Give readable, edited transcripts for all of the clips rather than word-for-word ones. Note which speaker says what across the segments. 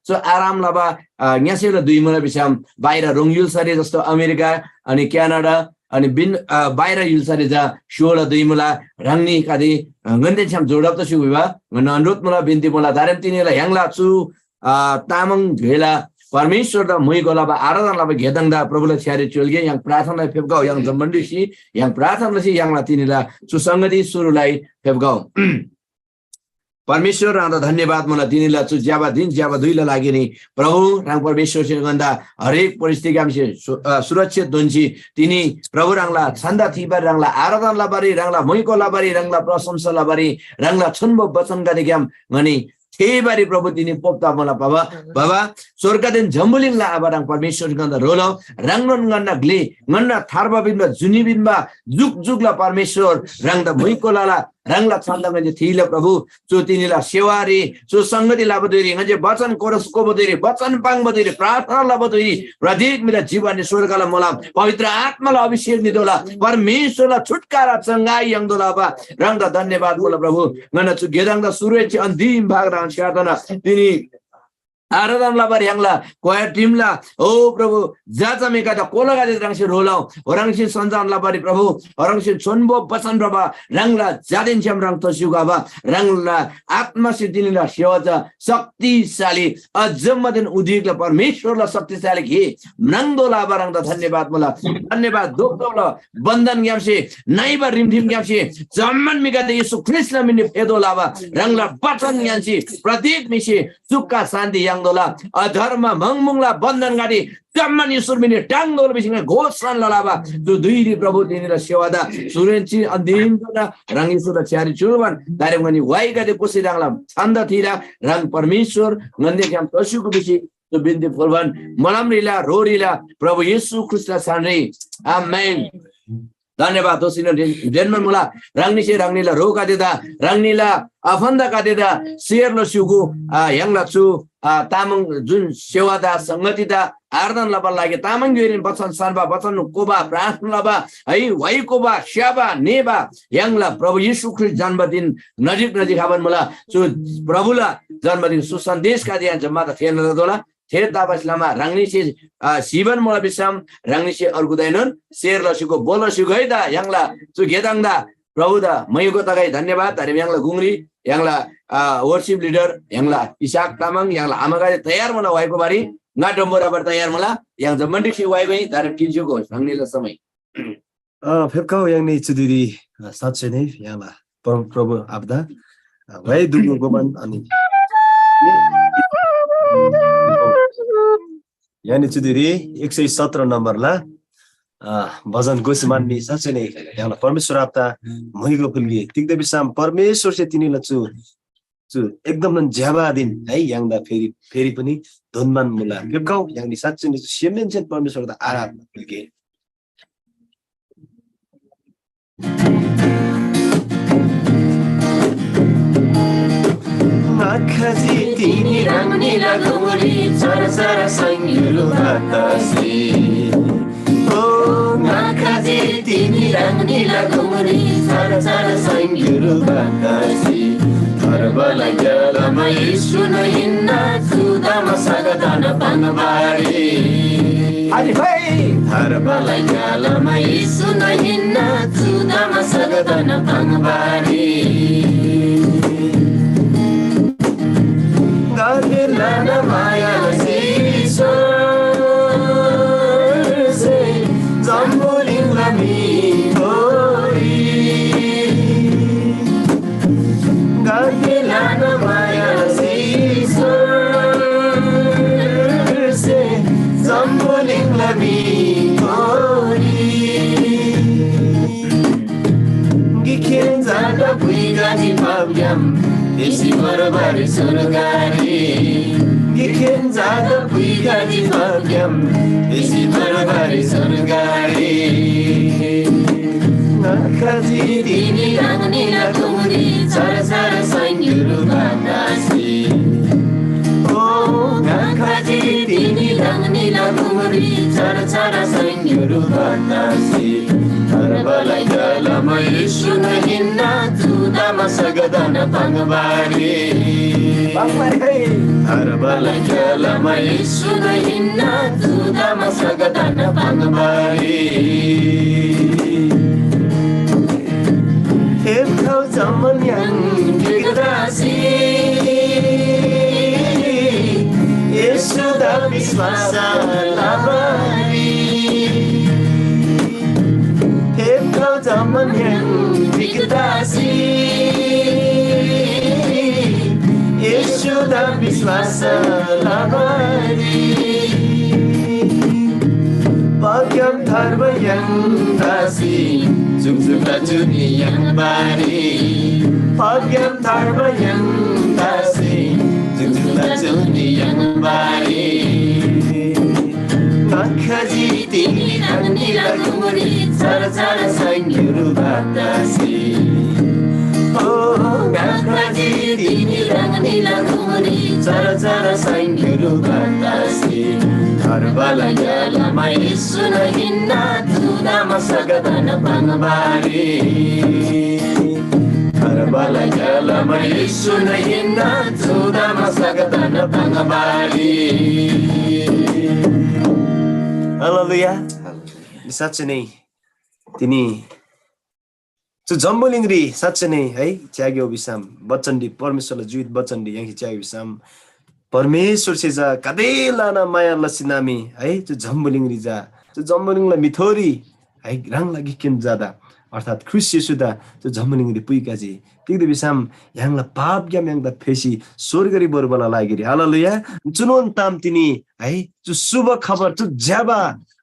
Speaker 1: So aram laba nyasela dui mula bisam baira rongyul sari jasto Amerika ani Canada अनि बाहिर युल्सरे जा 16 दुई मुला रंगनी कादि गन्ते छम जोडप त सुबिबा न अनुरोध मुला बिन्ती मुला दारेम तिनीला ह्याङला छु तामङ घेला परमेश्वर द मुइ गोला बा आराधना ला घेदङ दा प्रभुले छ्यारे चुलगे yang प्रार्थना फेबगाउ yang जमण्डीसी yang प्रार्थना लसी yang ला तिनीला सुसंगति सुरुलाई फेबगाउ परमेश्वर रांदा धन्यवाद मला तिनीला चु ज्याबा दिन ज्याबा दुईला लागि नि प्रभु राङ परमेश्वर सिन गन्दा हरेक परिस्थिति हामीले सुरक्षित दोन्ची तिनी प्रभु राङला छन्दा थिबार राङला आराधना ला बारी राङला मुइको ला बारी राङला प्रशंसा ला बारी राङला छुनबो वचन गरि ग्याम गनि थेबारी प्रभु तिनी पोप्ता मला बाबा स्वर्गदेन जम्बुलिङ ला आबाराङ परमेश्वर गन्दा रोलो राङन गन्ना ग्ले गन्ना थारबा बिनबा जुनी बिनबा जुग जुगला परमेश्वर राङदा मुइको लाला रंगला छन्दंग जे थिले प्रभु जो तिनीला सेवारी जो संगति लाबदोरी गजे वचन कोरसको बदोरी वचन पाङ बदोरी प्रार्थना लाबदोरी प्रत्येक मेरा जीवन स्वर्गला मला पवित्र आत्माला अभिषेक निदोला परमेश्वरला छुटकारा चंगाई यंगदोला बा रंगदा धन्यवाद बोला प्रभु गना छु गेदाङदा सुरेछि अन्तिम भाग राङ स्यातना तिनी आराधना ला बारी ह्याङला क्वायर टीमला ओ प्रभु जाचा मेका द कोलगा दे रंगसे रोलाउ ओरंगसे संजान ला बारी प्रभु ओरंगसे छोनबो वचन प्रभा रंगला जादिन छम रंग तसुगा बा रंगला आत्मा से दिनला सेवाचा शक्तिशाली अजम्मदिन उदिकला परमेश्वरला शक्तिशाली घे नंगदोला बारंग द धन्यवाद मला धन्यवाद दोक्तोला बन्धन ग्यामसे नाइबा रिमधिम ग्यामसे जम्मन मिगा दे येशू ख्रिस्टला मिनि फेदोला बा रंगला वचन ग्यामसे प्रत्येक मिसे सुखका शान्ति दोला अधर्म मंगमुंगला बंधन गाडी जम्मन ईश्वर मिने टांगोल बिसिङ घोषण ललाबा जो दुईरी प्रभु तिनीला सेवादा सुरेन्ची अन्दिम दोला रंगीसुर छ्यारी चुलवन दारेमगनी वाइगा दे पोसी राङला छन्द थिरा रंग परमेश्वर गन्ने काम तसुको बिसी जो बिन्ती फलवन मलमरिला रोरिला प्रभु येशू ख्रिस्ट सान्रे आमेन धन्यवाद दोसिन जन्मन मुला रंगनिसे रंगनिला रोका देदा रंगनिला अफन्दा कादेदा शेयर ल सुगु ह्याङला छु तामङ जुन सेवादा संगतिदा आराधना लबा लागि तामङ गेरिन वचन सर्वा वचन कोबा प्रार्थना लबा है वाइ कोबा स्याबा नेबा ह्याङला प्रभु येशू ख्रिस्ट जन्मदिन नजिक आवन मला छु प्रभुला जन्मदिन सुसन्देश का दिया जम्मा त थिएन दोला थेर दाबसलामा रंगनिसे शिवन मोला बिसम रंगनिसे अर्गुदैनन शेयर लसिको बोलसिको है दा ह्याङला छु गेदाङदा प्रभु दा मयुको तगाई धन्यवाद हरे ह्याङला गुंगरी ह्याङला वर्शिप लिडर ह्याङला इसाक तामाङ ह्याङला आमागाले तयार मला वाइको बारी नाटम्बोराबर तयार मला ह्याङ जमण्डीसी वाइबै दार किन्जुको रंगनिला समय
Speaker 2: फेबकाउ ह्याङनि चुदिरी साच्चै नै ह्याङला प्रभु आपदा भाइ दुगु गोमन अनि यानी चुदिरी 117 नम्बरला भजन गोसमान मी साच्चै नै ह्याङला परमेश्वर आपदा मुइको फुल्गी तिक्दै बिसाम परमेश्वर से तिनीला छु एकदम ज्याबा दिन है ह्याङदा फेरि पनि धुनमान मुला फेबकाउ ह्याङनि साच्चै नै सेमेन छन् परमेश्वर दा आराधना फुल्गी
Speaker 3: आँखाजी तिमी रंगनीला गोरी चरचरा संगिलो बतासी ओ आँखाजी तिमी रंगनीला गोरी चरचरा संगिलो बतासी हरबला गलमा यीशु न हिन्ना जुदामा सगदान पनबारी
Speaker 1: आदि भाइ
Speaker 3: हरबला गलमा यीशु न हिन्ना जुदामा सगदान पनबारी Lana Maya Siso Se Zamboling Lami Hori Lana Maya Siso Se Zamboling Lami Hori Gikin Zada Puiga Di Pabyam Isi barbari surgari Gikin zada puiga di pagyam Isi barbari surgari Nakazi dini rangnila kumri Sara sangyuru batasi Oh nakazi dini rangnila kumri Sara sangyuru batasi Balagala Maishuna Hinna Tudama Sagadana Pangabari Balagala Maishuna Hinna Tudama Sagadana Pangabari Kau zaman yang degradasi Yesus sudah bismasa labari Kau zaman yang degradasi Yesus sudah bismasa labari Bagian dharma yang dasi Zug-zuglah dunia yang bari Bagian dharma yang dasi Zug-zuglah dunia yang bari Makaji tinggi dan nila kumuri Cara-cara sangyuru batasi Oh, makaji tinggi dan nila kumuri Cara-cara sangyuru batasi Karbala lama isuna hinna tuda masagadana pangabari Karbala lama isuna hinna tuda masagadana pangabari Haleluya साँच्चै नै तिनी जो जम्बुलिङ्ग्री साँच्चै नै है च्याग्यो विसाम बच्चन्डी परमेश्वरलाई जीवित बच्चन्डी यहाँ च्याग्यो विसाम परमेश्वर से जा कदे लाना माया लसिनामी है जो जम्बुलिङ्ग्री जा जो जम्बुलिङ्गलाई मिथोरी है रङ लागि किन जादा अर्थात ख्रिस्ट येशूदा जो जम्बुलिङ्ग्री पुइकाजी तिग्दे विसाम यांगला पाप ग्याम यांगदा फेसी स्वर्गरी बरबला लागिरी हालेलुया चुनोन ताम तिनी है जो शुभ खबर जो ज्याबा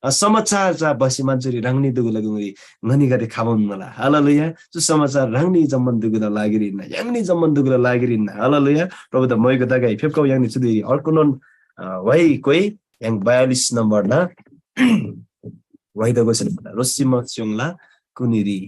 Speaker 3: समाचार जा बसी मान्छेरी रङनी दुगुला गुंगरी ngani gade khabon mala hallelujah जो समाचार रङनी जम्मन दुगुला लागिरिन यांगनी जम्मन दुगुला लागिरिन hallelujah प्रभु द मयको दगाई फेपकाउ यांगनी छुदी अर्को नन वइ कोइ yang 42 नम्बर ना वइ the गोसन रोसिम चोङला कुनिरी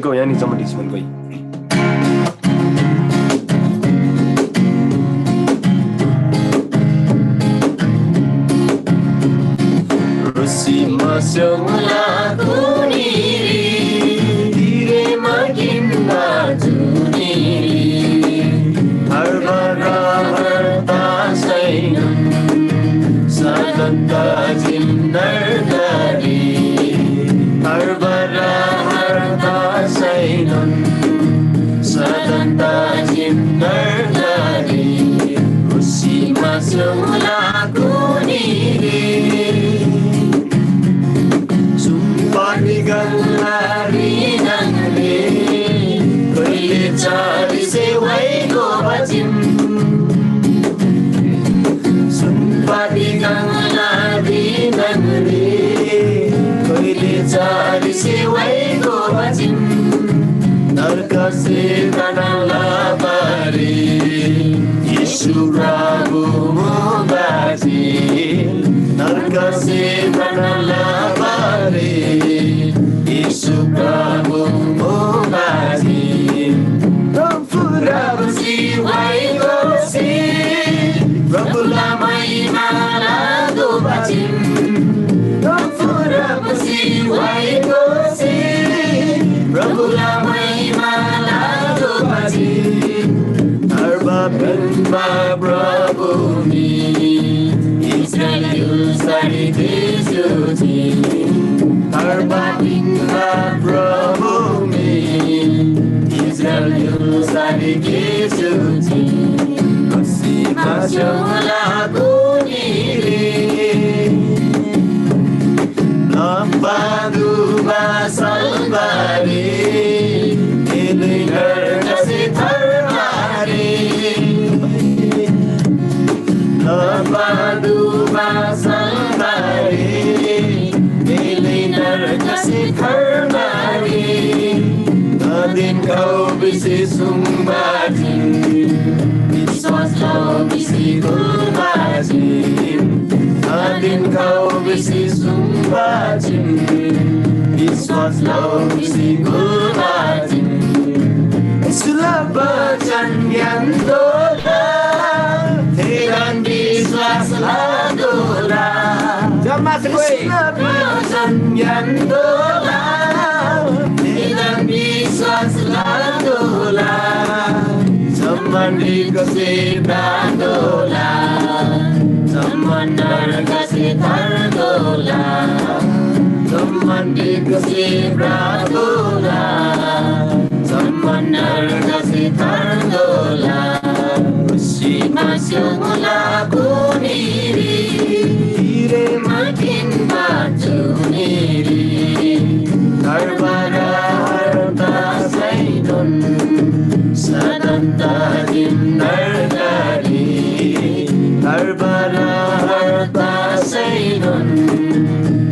Speaker 3: Kau yang ni zaman di semen kau. Rusi masuk lagu niri, dire makin maju niri. Harbara harta sainam, sadanta jinnar dari. Harbara Sainun Sadanta Jinnar Dari Usi Masula Kuniri Sumpani Gallari Nangri Kuli Chari Sewai Gobajim Sumpani Gallari Nangri Kuli Chari Sewai Gobajim Narka se tanala bari Yesu Prabu mubaji Narka se tanala bari Yesu Prabu mubaji Rampura basi wai gosi Rampula mai malado bajim Rampura basi wai gosi Rampula mai Arba Prabhu mi Israel sari Jesuti Arba Prabhu mi Israel sari Jesuti Kasima jola kuniri Lampadu basalbari Ilingar kasi Lampadu basalbari Ilingar kasi karmari Nadin kau bisi sumbaji Biswas kau bisi kulbaji Nadin kau bisi sumbaji बाजिम विश्वास लौसी गुबाजिम यसुला वचन ज्ञान दोला तेरान विश्वास लादोला
Speaker 1: जम्मा सबै
Speaker 3: वचन ज्ञान दोला तेरान विश्वास लादोला सम्बन्धी कसे प्रादोला सम्बन्धर कसे थर्दोला सम्बन्धी कसे प्रादोला सम्बन्धर कसे थर्दोला उसीमा स्योला कुनीरी हिरे माकिन बाचुनीरी धर्मरा हर्ता सैदुन सदन्ता जिन्दरगारी धर्मरा हर्ता सैदुन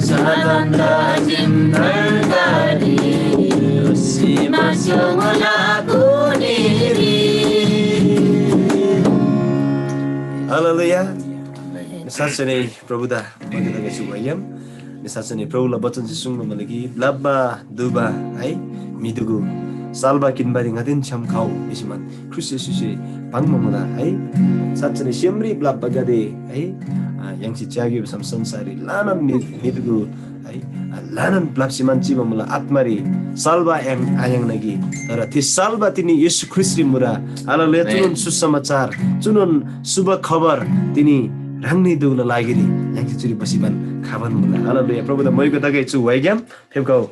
Speaker 3: सदन्ता जिन्दरगारी उसीमा स्योला कुनीरी Haleluya. Saat ini Prabu dah bagi lagi subayam. Saat ini Prabu lah bacaan sesungguh lagi labba duba, ay midugu salba kinbari ngadin cham kau isiman Kristus susi pangmamula, ay saat ini siamri labba gade, ay yang si cagi bersama sansari lanan midugu, ay lanan blab siman ciba mula atmari salba yang ayang lagi. Tara tis salba tini Yesus Kristus mura. Haleluya tunun susamachar, tunun subah khabar tini rangni dula lagi ni yang curi basiman kawan mula. Haleluya Prabu dah mau ikut lagi cu waigam, pemkau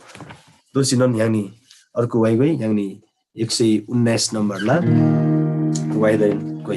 Speaker 3: dosinon yang ni orku waigoi yang ni 119 nomor lah waidain koi.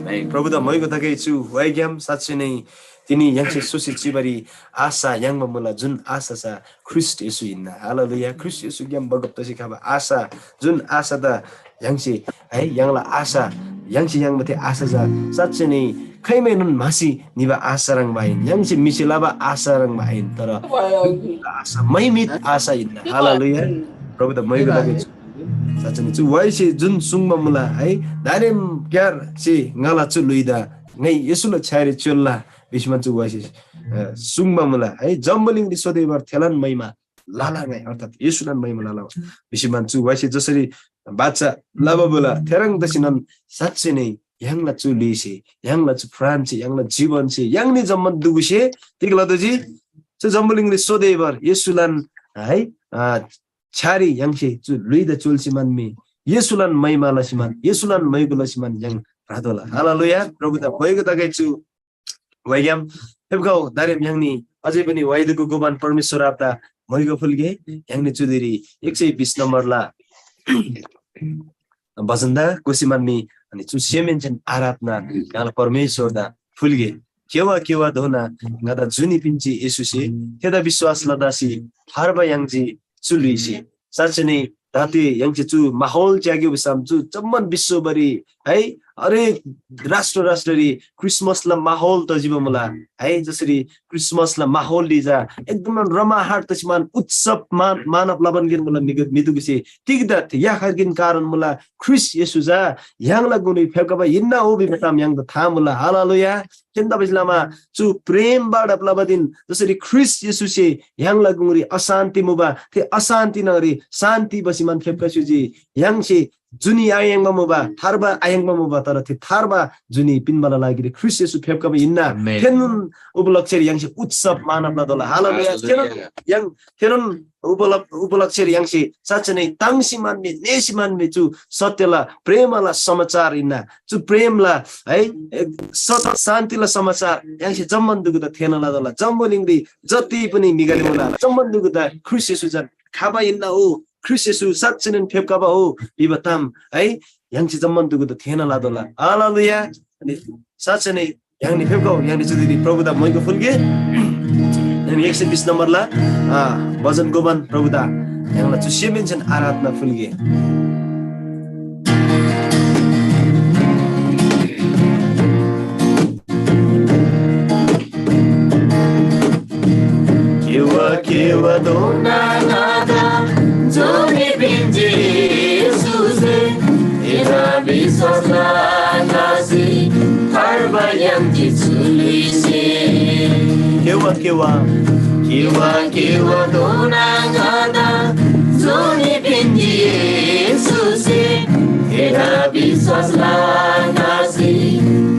Speaker 1: Baik.
Speaker 3: प्रभुदा मैको तकै छु वाइग्याम साँच्चै नै तिनी यांसे सुसी चिबरी आशा यांगमा मुला जुन आशा छ ख्रिस्ट येशू हिन्ना हालेलुया ख्रिस्ट येशू ग्याम बगप्तसी खाबा आशा जुन आशा त यांसे है यांगला आशा यांसे यांगमा थे आशा छ साँच्चै नै खैमै नुन मासी निबा आशा रङ बाइन यांसे मिसिलाबा आशा रङ बाइन तर आशा महिमित आशा हिन्ना हालेलुया प्रभुदा मैको तकै छु साँच्चै नै छु वाइसे जुन सुङमा मुला है दारेम क्यार सी ngala chu luida ngai yesula chhaire cholla bisman chu waisi sungma mula है जम्बलिङ सोधेबर थेलान महिमा लाला नै अर्थात येशुलान महिमा लाला bisman chu waisi जसरी बाचा लाबा बोला थेरङ दसिनन साच्चै नै यांगला chu लिसे यांगला chu फ्रान्स यांगला जीवन छे यांगनी जम्मन दुगुसे तिगला दजी च जम्बलिङ सोधेबर येशुलान है छारी यांगसे chu luida चुलसिमान मे येशुलान महिमा लसिमान येशुलान मैगु लसिमान yang राधोला हालेलुया प्रभुदा भएको तकै छु वाइग्याम हेबगाउ दारेम याङनी अझै पनि वाइदको गोबान परमेश्वर आपदा मैगो फुल्गे याङनी चुदेरी 120 नम्बरला भजनदा कोसिमान्मी अनि चु सेमेन्चन आराधना याला परमेश्वर दा फुल्गे केवा धोना गदा जुनी पिन्ची येशुसे तेदा विश्वास लदासी हरबा याङजी चुलिसी साच्चै नै दाते यांचे चु माहौल च्याग्यो बिसाम चु जम्मन विश्वभरि है अरे राष्ट्ररी क्रिसमसला माहौल त जीव मुला है जसरी क्रिसमसला माहौल दिजा एकदम रमाहाट तसमान उत्सव मानव लबन गिन मुला मिदुगसे तिगदा या खर्गिन कारण मुला ख्रिस येशुजा यांगला गुनी फेकबा इन्ना ओ बिमताम yang त था मुला हालेलुया केन्दा बिजलामा चु प्रेम बाड प्लबदिन जसरी ख्रिस येशुसे यांगला गुरी अशान्ति मुबा ते अशान्ति नगरी शान्ति बसिमान फेकसुजी यांगसे जुनी आयङमा मुबा थारबा आयङमा मुबा तर थे थारबा जुनी पिनबला लागि ख्रिस येशू फेकबा इन्ना फेनुन उपलक्ष्य यांगसे उत्सव मानवला दोला हालेलुया फेनुन उपलक्ष्य यांगसे साच्चै नै तांसी मान्ने नेसी मान्ने चु सत्यला प्रेमला समाचार इन्ना चु प्रेमला है सत शान्तिला समाचार यांगसे जम्मन दुगु त थेनला दोला जम्बलिङरी जति पनि मिगाले होला जम्मन दुगु त ख्रिस येशू जन खाबा इन्ना ओ ख्रिस येशू साच्चै नै फेकबा हो बिबताम है यांगसे जम्मन दुगु त थेनला दोला हालेलुया अनि साच्चै नै यांगनी फेकौ यांगनी जुदी प्रभुदा मैको फुल्गे अनि 120 नम्बरला भजन गोबन प्रभुदा यांगला चु सेमेन्चन आराधना फुल्गे केवा दोना नादा जोनी बिन्जी सुसे एरा बिसला नासी हरबा यांजी चुलिसे केवा दोना नादा जोनी बिन्जी सुसे एरा बिसला नासी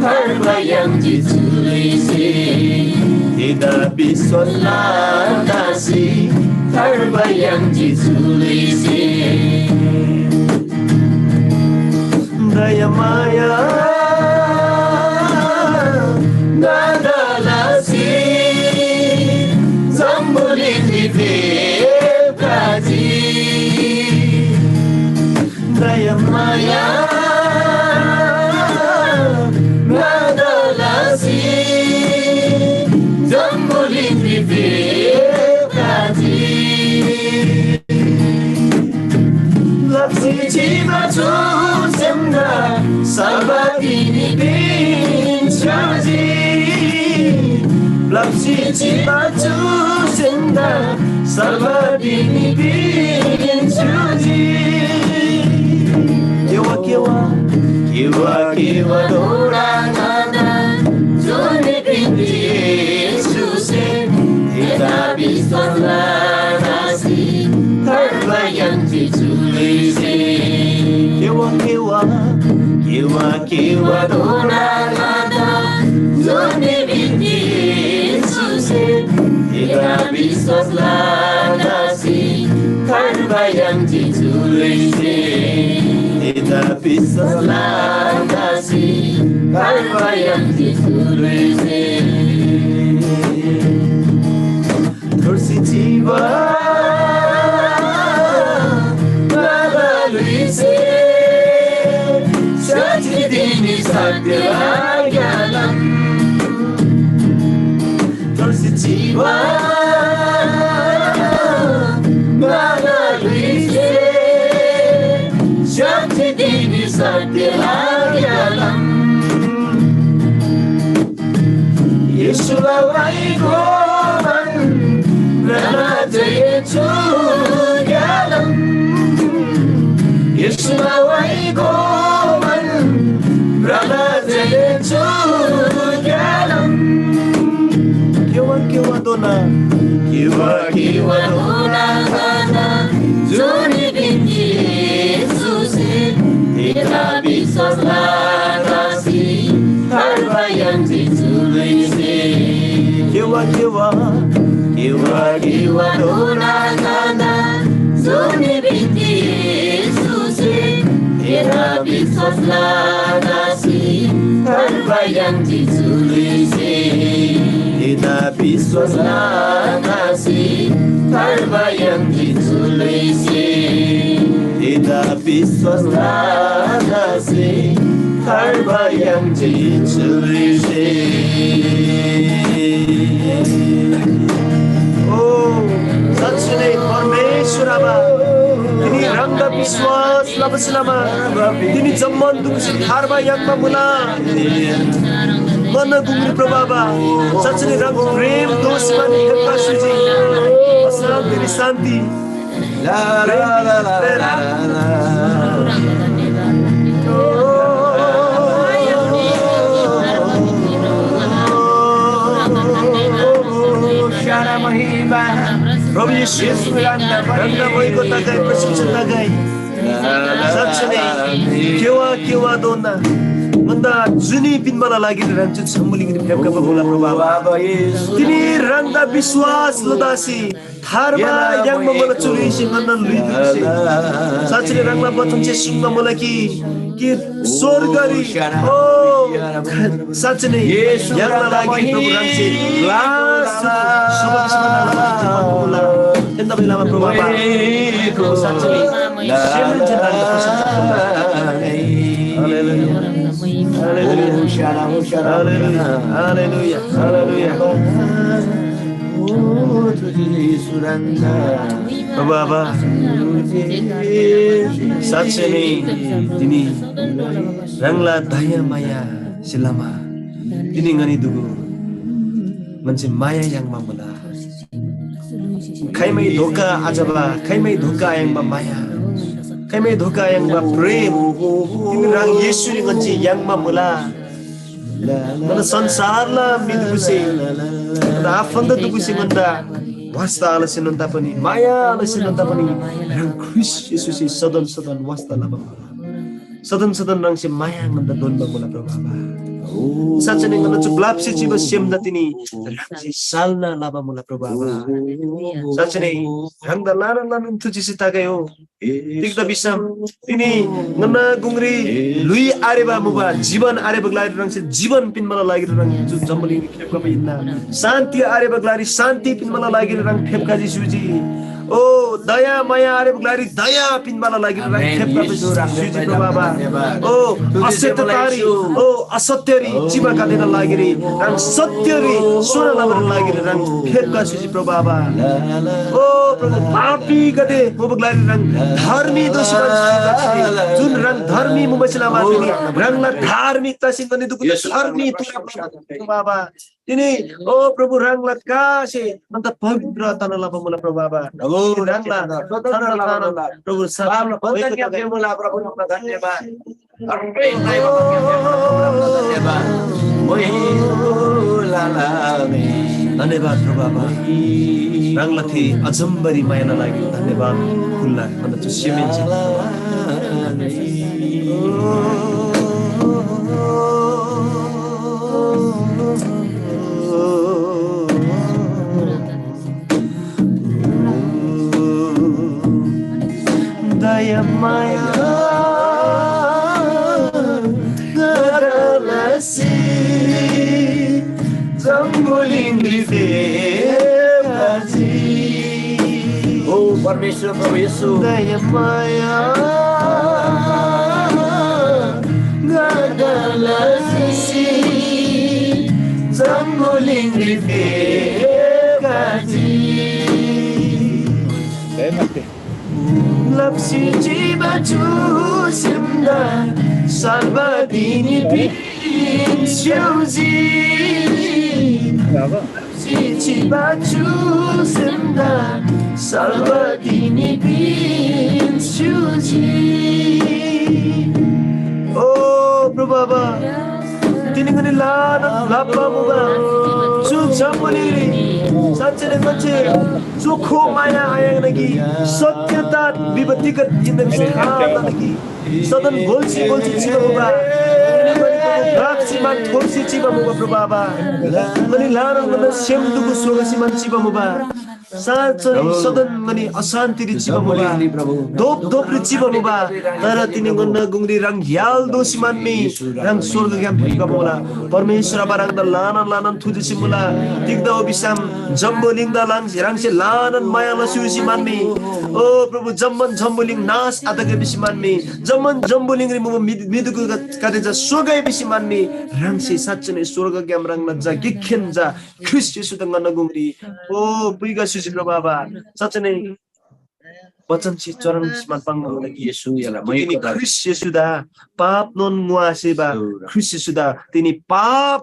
Speaker 3: हरबा यांजी चुलिसे Ida bisola nasi terbayang jizulisi Daya maya nada lasi Zambulin di febrati Daya maya nada lasi Ciba cusemna sabadini bincaji Lapsi ciba cusemna sabadini bincaji Kewa dorangana Joni binti Yesuse Eda bisola nasi terbayang jizulisi Kewa donangana Joni binti Yesuse Eda bisola nasi terbayang jizulisi Eda bisola nasi terbayang jizulisi Kursi jiwa Luise Sati dini sakti जीवन मानवीसे शक्ति दिने सत्य लाग्यालम यसुलाई गोमन प्रणाजय चुग्यालम यसुलाई गोमन प्रणाजय चुग्यालम Kiwa dona dona Juni binti Yesus Tidak bisa latasi Harba yang ditulisi Kiwa dona Juni binti Yesus Tidak bisa latasi Harba yang ditulisi Tidak bisa kasih harba yang ditulisi Tidak bisa kasih harba yang ditulisi Oh, saksi नै परमेश्वरमा तिनी रंग विश्वास लबसलामा तिनी जम्मन दुखी थारमा याङमा मुला मन गुंगरी प्रभावा सचने रंग प्रेम दोष मन हेप्पा सुजी असल तेरी शांति
Speaker 1: La la la la la la Shara mahimba
Speaker 3: प्रभु यीशु रंग भएको ताकै प्रशंसा ताकै सचने केवा दोना भन्दा जुनी पिनमाला लागि रहन्छ सम्बलिगिरी फेपका बबुला प्रभाव तिनी रंगदा विश्वास लदासी थारमा याङमा मला चुलिसी मन्न लुइदिसे सचने रंगला बचन चाहिँ सुन्न मला कि स्वर्गरी ओ सचने याङला लागि प्रभु रंग चाहिँ ग्लास सबला एन्दा बेलामा प्रभाव सचने semen Hallelujah. Baba, saksi ni tini rangla daya maya selama tini ngani dugu manci maya yang mamula kaimai doka ajaba kaimai doka yang maya kaimai doka yang prem tini rang Yesu ni nganci yang mamula mana संसारला मिदुसे दा आफन्द दुकुसे भन्दा वास्ता आलसिनन्ता पनि माया आलसिनन्ता पनि रङ ख्रिस्ट येशूसे सदन वास्ता लामा सदन रङसे माया भन्दा दोन्बा बोला प्रभाव साचने गन चुब्लाप्से जीव सेमदा तिनी रङसे सालना लाबा मुला प्रभाव साचने रङदा लान तुजिसे तागयो तिक्दा बिसम तिनी गन्ना गुंगरी लुई आरेबा मुबा जीवन आरेबा ग्लारी रङसे जीवन पिन मला लागेर रङ जु जम्मली फेपका पिन्ना शान्ति आरेबा ग्लारी शान्ति पिन मला लागेर रङ फेपका जिसुजी ओ दया माया आरेबा ग्लारी दया पिन मला लागेर रङ फेपका जिसुजी प्रभाव ओ असत्यकारी ओ असत्यरी जीवा काटेर लागेर रङ सत्यरी सोना लाबर लागेर रङ फेपका जिसुजी प्रभाव ओ प्रभु पापी गते मुबगलारी रङ धर्मी दोषी जुन रङ धर्मी मुबसलामा तिनी रङला धार्मिकता सिंगने दुखु धर्मी बाबा तिनी ओ प्रभु रङला कासे अन्त पवित्र तनला बमुला प्रभाव रङला प्रभु सलाम बन्दनिया बेमुला प्रभु धन्यवाद अर्पे धन्यवाद प्रभु रङला थे अजम्बरी मायाना लागि धन्यवाद खुल्ला मन चाहिँ Siemens daya maya garalasi zambuling rifebazi
Speaker 1: Oh परमेश्वर प्रभु येशू
Speaker 3: daya maya garalasi zambuling rifebazi lapsi jiba jusimda salvadini pinsyuzi lapsi jiba jusimda salvadini pinsyuzi. Oh Prabhu तिनीहरुले लापामुगा सुझामुली साँच्चै मान्छे चोखो माया आएनकी सत्यता विभक्तिगत जिन्दगी स्थानकी सदन बोल्सी जीवमुगा राक्षीमा थोर्सी जीवमुगा प्रभावा मनि लारङ मन सेमदुको सोगसीमा जीवमुगा साँच्चै सदन मनि अशान्ति जीवमुगा दोप जीवमुगा तर तिनी गन्न गुंगरी रङ याल दोषीमान्मी रङ स्वर्ग ज्ञान फुकामुला परमेश्वर बारङ द लानन थुदिसी मुला दिग्दा बिसाम जम्बोलिङ द रङसे लानन माया लसुसी मान्मी ओ प्रभु जम्मन जम्बोलिङ नास आदगे बिसी मान्मी जम्मन जम्बोलिङ रि मु मिदुको कादे जा सोगै बिसी मान्मी रङसे साँच्चै नै स्वर्ग ज्ञान रङ जा गिखेन जा ख्रिस्ट येशू द गन्न गुंगरी ओ पुइगा सुसी प्रभु साँच्चै नै वचन से चरण स्मरण पांगो लगी
Speaker 1: येशू याला
Speaker 3: तिनी ख्रिस्ट येशूदा पाप नोन मुआसेबा ख्रिस्ट येशूदा तिनी पाप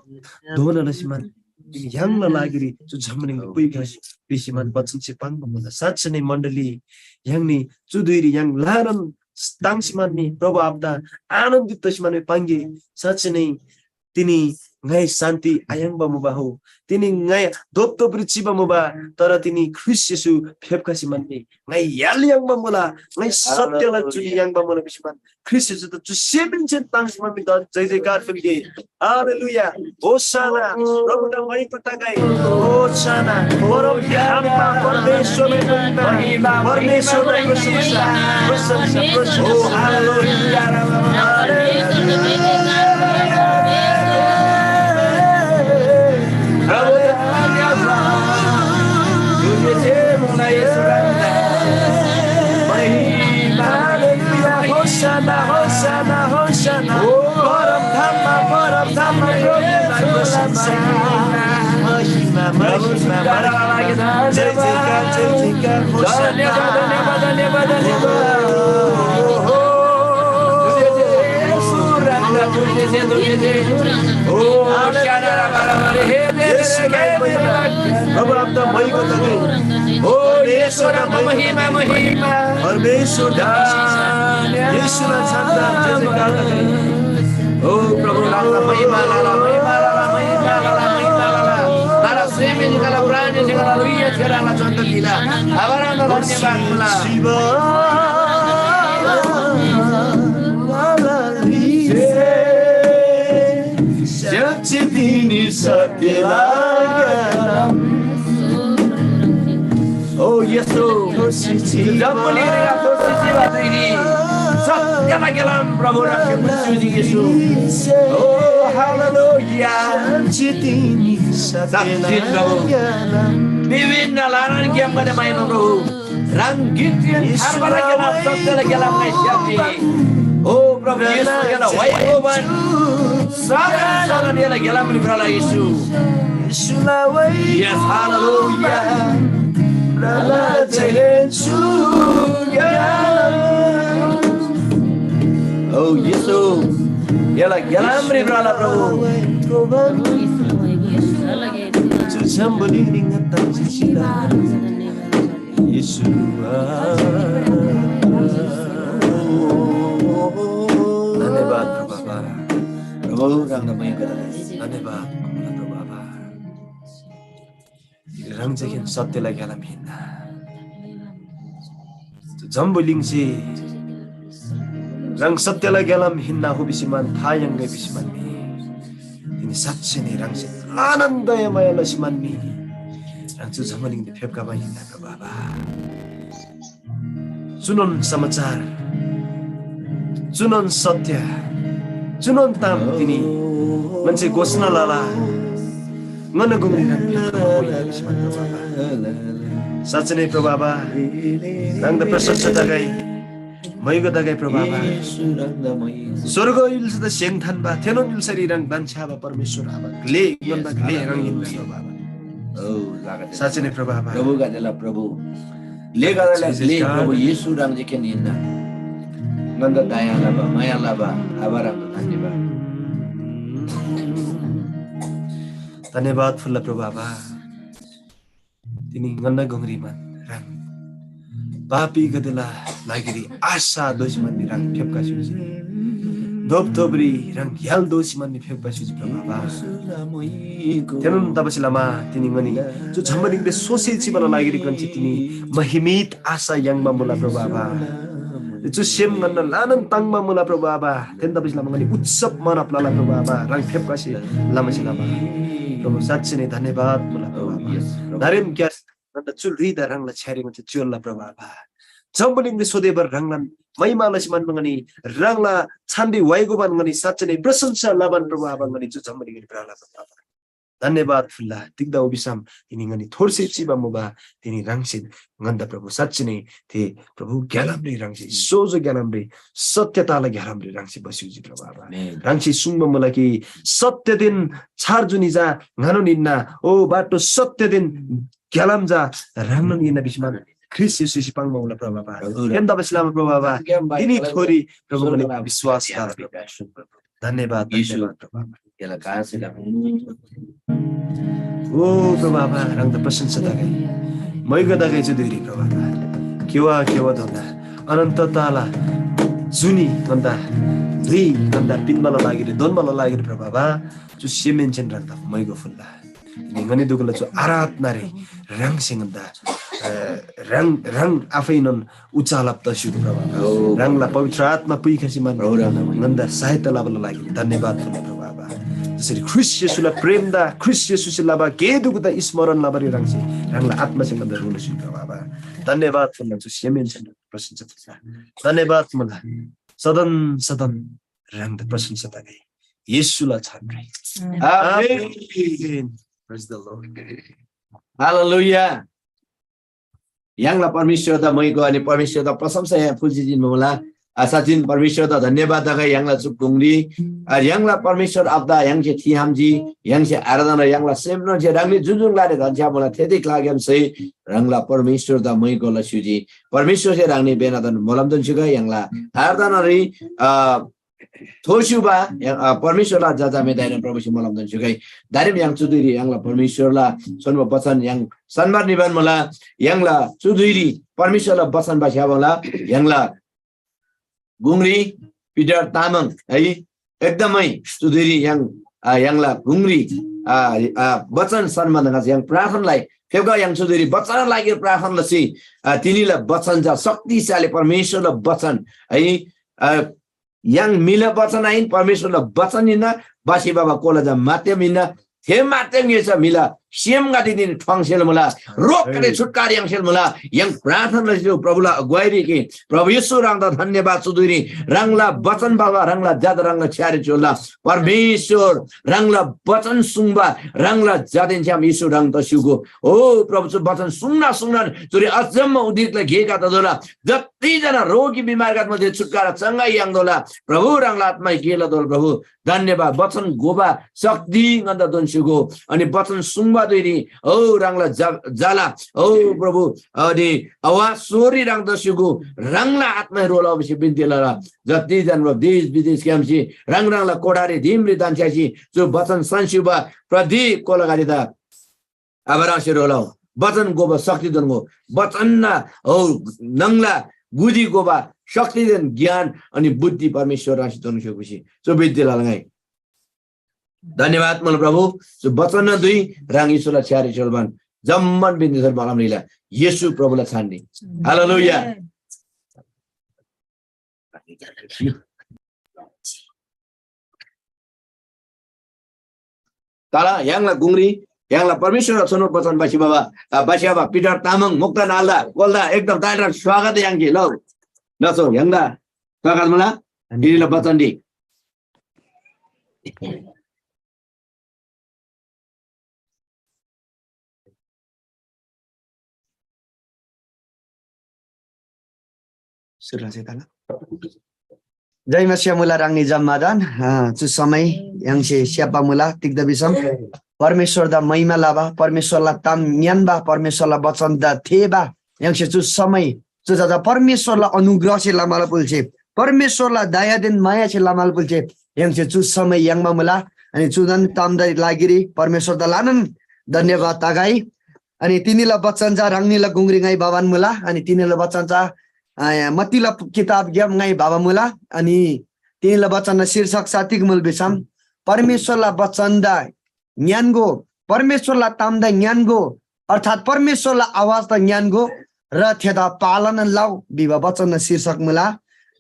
Speaker 3: धोन नसिमान तिनी यांग लागिरी जो झमनिङ पुइगा बिसिमान वचन से पांगो मुदा साँच्चै नै मण्डली यांगनी चुदुइरी yang लारन ताङसिमान नि प्रभु आपदा आनन्दित तसिमान पांगे साँच्चै नै तिनी ngai शान्ति आयाङ बमुबा हो तिनी ngai दोप्तो प्रिचिबा मुबा तर तिनी ख्रिस्ट येशू फेपकासी मान्ने ngai यालियाङ बमुला ngai सत्यला चुनि याङ बमुला बिसमान ख्रिस्ट येशू त चुसेबिन्छ ताङसमा मि जय जयकार फिल्गे हालेलुया होशाना प्रभु द मई पताgai होशाना परम ध्यानमा परमेश्वरको महिमा परमेश्वरको प्रशंसा ओ हालेलुया Hosanna, Hosanna, Hosanna. Param Dhamma, Mahima, Mahima, Jai Jai Hosanna. अब आपदा मईको तकै ओ येशूरा महिमा महिमा परमेश्वर येशूरा छन्दा जयकार तकै ओ प्रभु लाला महिमा लाला महिमा लाला महिमा लाला महिमा लाला लाला सेमी निकाला प्राणी निकाला रुइया छराला चन्द दिला आभार धन्यवाद मुला Shiva Jatini Satyalaga Oh Yesu Jambuli Ratosi Vatini Satyalagalam Prabhu Rakhyamasuji Yesu Oh Hallelujah Jatini Satyalaga Vivinna Laran Gyam Pada Mayana Prabhu Ranggitian Harbaragalam Satyalagalam Mesyati Oh Prabhu Yesu Yana Waiboban Saran dia lagi dalam berala Yesus. Yes, hallelujah. Berala Yesus. Oh Yesus. Dia lagi dalam berala Prabhu. Sesambung ingatan sila. Yesus. धन्यवाद बाबा प्रभु रंग नमय गदले धन्यवाद प्रभु बाबा रंग जगिन सत्यलाई ग्यालाम हिन्ना जम्बुलिङसे रंग सत्यलाई ग्यालाम हिन्ना हो बिसिमान थायंगै बिसिमान मी तिनी साच्चै नै रंग से आनन्दमय लसिमान मी रंग जम्बुलिङ दे फेपका हिन्ना प्रभु बाबा सुनन समाचार चुनन सत्य चुनन ताम तिनी मान्छे घोषणा लाला मन गुम्रिरहन साँच्चै नै प्रभु बाबा रंग प्रशंसा दगाई मैगो दगाई प्रभु बाबा स्वर्ग इल्स द सेङ थान बा थेनो इल्स रंग दान्छा बा परमेश्वर आबा ग्ले गन्दा ग्ले रंगिन प्रभु बाबा
Speaker 1: Oh,
Speaker 3: साँच्चै नै प्रभु बाबा
Speaker 1: Prabhu gadela Prabhu. ले गर्दा ले प्रभु येशू राम जी के निन्दा गन्दा दया लाबा माया लाबा आभार धन्यवाद
Speaker 3: धन्यवाद फुल्ला प्रभु आबा तिनी गन्ना गंगरीमा राम पापी गदला लागिरी आशा दोषी मन्नी राम ठेपका सुजी धोप थोबरी रंग ह्याल दोषी मन्नी फेपका सुजी प्रभु आबा तेनुन तपसी लामा तिनी गनी जो झम्बनिङले सोसेछि बला लागिरी कन्छि तिनी महिमित आशा याङमा मुला प्रभु आबा जो सेम गन्न लानन ताङमा मुला प्रभु आबा तेन तपसी लामा गनी उत्सव मनाप्लाला प्रभु आबा रंग फेपकासी लामासी लामा प्रभु साच्चै नै धन्यवाद मुला प्रभु आबा दारेम क्या नन्द चुलरी दा रंगला छ्यारिङ छ चुल्ला प्रभु आबा जम्बलिङले सोदेबर रंगलन महिमालसी मन गनी रंगला छान्दी वाइगो बन गनी साच्चै नै प्रशंसा लाबन प्रभु आबा गनी जो जम्बलिङले प्राला प्रभु आबा धन्यवाद फुल्ला तिग्दा उबिसाम तिनी गनी थोरसे चिबा मुबा तिनी रंगसिन गन्दा प्रभु साच्चै नै थे प्रभु ज्ञानमले रंगसि सोजो ज्ञानमले सत्यताले ज्ञानमले रंगसि बस्युजी प्रभु आबा रंगसि सुंग मुला कि सत्य दिन छार जुनी जा ngano निन्ना ओ बाटो सत्य दिन ज्ञानम जा रंगन निन्ना बिसमा ख्रिस्ट येशू पाङ मुला प्रभु आबा केन्दा बसलाम प्रभु आबा तिनी थोरी प्रभु गनी विश्वास धन्यवाद प्रभु
Speaker 1: यसलाई कासिला
Speaker 3: ओ प्रभु आबा रंग त प्रशंसा दगै मैग दगै छु देरी प्रभु आबा केवा दंदा अनन्त ताला जुनी गन्दा दुई गन्दा पिनबला लागिरे दोनबला लागिरे प्रभु आबा जो सेमेन्चन रंग मैग फुल्ला निगनी दुगला छु आराधना रे रंग सिंगदा रंग आफै नन उचालप त छु प्रभु आबा रंगला पवित्र आत्मा पुइखसी मन गन्दा सहायता लाबला लागि धन्यवाद प्रभु आबा जसरी ख्रिस्ट येशूलाई प्रेम दा ख्रिस्ट येशूलाई लाबा के दुगदा स्मरण लाबरी रंगसी रंगला आत्मा सिंगदा रुलसी प्रभु आबा धन्यवाद फुल्ला सेमेन्चन प्रशंसा धन्यवाद मुला सदन रंग द प्रशंसा दगै येशूलाई छान्रे आमेन Praise the Lord.
Speaker 1: Hallelujah. Yangla परमेश्वर दा मैको अनि परमेश्वर दा प्रशंसा यहाँ फुल्सिजिन मला साचिन परमेश्वर दा धन्यवाद दगा यangla चुकुंगली यangla परमेश्वर आपदा यangसे थिहामजी यangसे आराधना यangla सेमनो जे रंगली जुजुङ लारे धन्या मला थेदिक लाग्याम सही रंगला परमेश्वर दा मैको लसुजी परमेश्वर से रंगनी बेनादन मलमदन सुगा यangla आराधना रि थोसुबा परमेश्वरला जाजा मेदाइन प्रभुसी मलमदन सुगै दारिम yang चुदुरी यangla परमेश्वरला सन्म वचन yang सन्बार निबन मला यangla चुदुरी परमेश्वरला वचन बाछ्या होला यangla गुंगरी पिटर तामाङ है एकदमै चुदुरी यangla गुंगरी वचन सम्बन्धन yang प्रार्थनालाई फेगा yang चुदुरी वचन लागि प्रार्थना लसी तिनीलाई वचन जा शक्तिशाली परमेश्वरला वचन है yang mila वचन आइन परमेश्वरले वचन निना बासी बाबा कोलाजा माते मिना थे माते ngesa mila सिएम गाडी दिन ठंगसेल मला रोकले छुटकार यंगसेल मला yang प्रार्थना लसियो प्रभुला अगुवाई के प्रभु येशू रंगदा धन्यवाद सुदुरी रंगला वचन बाबा रंगला ज्यादा रंगला छ्यारे चोला परमेश्वर रंगला वचन सुंबा रंगला ज्यादिन छ्याम येशू रंग तसिगो ओ प्रभु वचन सुन्ना जोरी अजम उदितले घेका तदोला जति जना रोगी बिमारगत मध्ये छुटकारा चंगाई यंगदोला प्रभु रंगला आत्मा गेला दोल प्रभु धन्यवाद वचन गोबा शक्ति गन्दा दोनसिगो अनि वचन सुंबा दुरी ओ रंगला जाला ओ प्रभु अनि आवाज सोरी रंग दसिगु रंगला आत्मा रोला बसी बिन्तेला जति जन देश विदेश क्यामसी रंगला कोडारे धिमले दान्छासी जो वचन संसिबा प्रति कोलगारिदा आबरासे रोला वचन गोबा शक्ति दनको वचन ओ नंगला गुदी गोबा शक्ति दन ज्ञान अनि बुद्धि परमेश्वर राशि दनसुकुसी जो बिन्तेला लगाई धन्यवाद मन प्रभु वचन दुई राङ ईश्वरलाई छ्यारे चलबन जम्मन बिन्देश्वर मलम लीला येशू प्रभुलाई छान्ने हालेलुया ताला यङला गुंगरी यङला परमेश्वर छनो वचन बासी बाबा पिटर तामाङ मुक्त नाल्दा कोल्दा एकदम दाइरा स्वागत यङके ल नसो यङला स्वागत मला दिला वचन दि
Speaker 4: जय मसिया मुला रांगनी जम्मादान चु समय यांसे स्यापा मुला तिग्दा बिसम परमेश्वर दा महिमा लाबा परमेश्वरला ताम न्यानबा परमेश्वरला वचन दा थेबा yang secu samai cu jaja परमेश्वरलाई अनुग्रह चाहिँ लामाला पुल्छे परमेश्वरलाई दया दिन माया चाहिँ लामाला पुल्छे yang secu samai yang mamula अनि चुदन तामदाई लागिरी परमेश्वर दलानन धन्यवाद तागाई अनि तिनीलाई बच्चन जा राङ्नीला गुङ्ग्री ngai बाबान मुला अनि तिनीलाई बच्चन जा मतिला किताब ग्याम ngai बाबा मुला अनि तिनीलाई बच्चन शीर्षक सातिक मुल बिसम परमेश्वरलाई बच्चन दा ज्ञानको परमेश्वरलाई तामदा ज्ञानको अर्थात परमेश्वरलाई आवाज दा ज्ञानको र थेदा पालन लाउ बिबा बच्चन शीर्षक मुला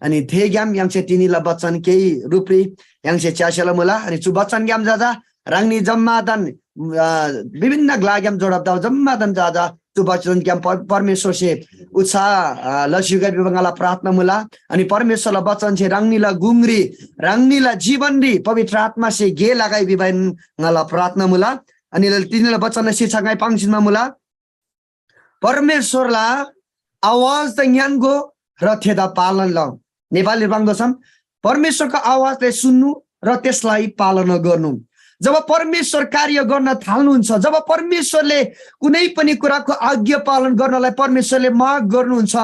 Speaker 4: अनि थे ग्याम yang चाहिँ तिनीलाई बच्चन केही रूपरी yang चाहिँ च्यासेला मुला अनि चु बच्चन ग्याम जाजा राङ्नी जम्मादन विभिन्न ग्लाग्याम जोडब्दा जम्मादन जाजा चु बच्चन ग्याम परमेश्वर से उत्साह लसिगा विभागला प्रार्थना मुला अनि परमेश्वरलाई बच्चन चाहिँ राङ्नीला गुङ्ग्री राङ्नीला जीवनरी पवित्र आत्मा से गे लगाई विभान ngala प्रार्थना मुला अनि तिनीलाई बच्चन शिक्षा ngai पाङसिनमा मुला परमेश्वरलाई आवाज द ज्ञानको र थेदा पालन ल नेपाली बाङ्दछम परमेश्वरको आवाजलाई सुन्नु र त्यसलाई पालन गर्नु जब परमेश्वर कार्य गर्न थाल्नुहुन्छ जब परमेश्वरले कुनै पनि कुराको आज्ञा पालन गर्नलाई परमेश्वरले माग गर्नुहुन्छ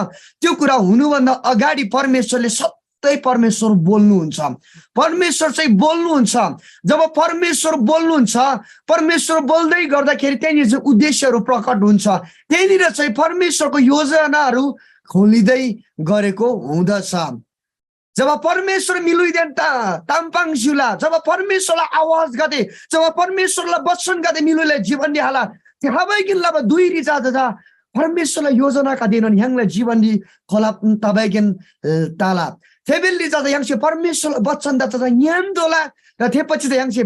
Speaker 4: त्यो कुरा हुनुभन्दा अगाडि परमेश्वरले सधैँ परमेश्वर बोल्नुहुन्छ परमेश्वर चाहिँ बोल्नुहुन्छ जब परमेश्वर बोल्नुहुन्छ परमेश्वर बोल्दै गर्दाखेरि त्यहाँनिर चाहिँ उद्देश्यहरू प्रकट हुन्छ त्यहाँनिर चाहिँ परमेश्वरको योजनाहरू खोलिँदै गरेको हुँदछ जब परमेश्वर मिलुइदेन ताम्पाङ सिउला जब परमेश्वरलाई आवाज गरे जब परमेश्वरलाई वचन गरे मिलुले जीवन दिहाला त्यहाँबैकिन लब दुई रिचा जा परमेश्वरलाई योजना का दिनन् यहाँलाई जीवन दि खोला तबैकिन ताला थेबेलले जादा यहाँ से परमेश्वर वचन दा जा ज्ञान दोला र त्यसपछि त यहाँ से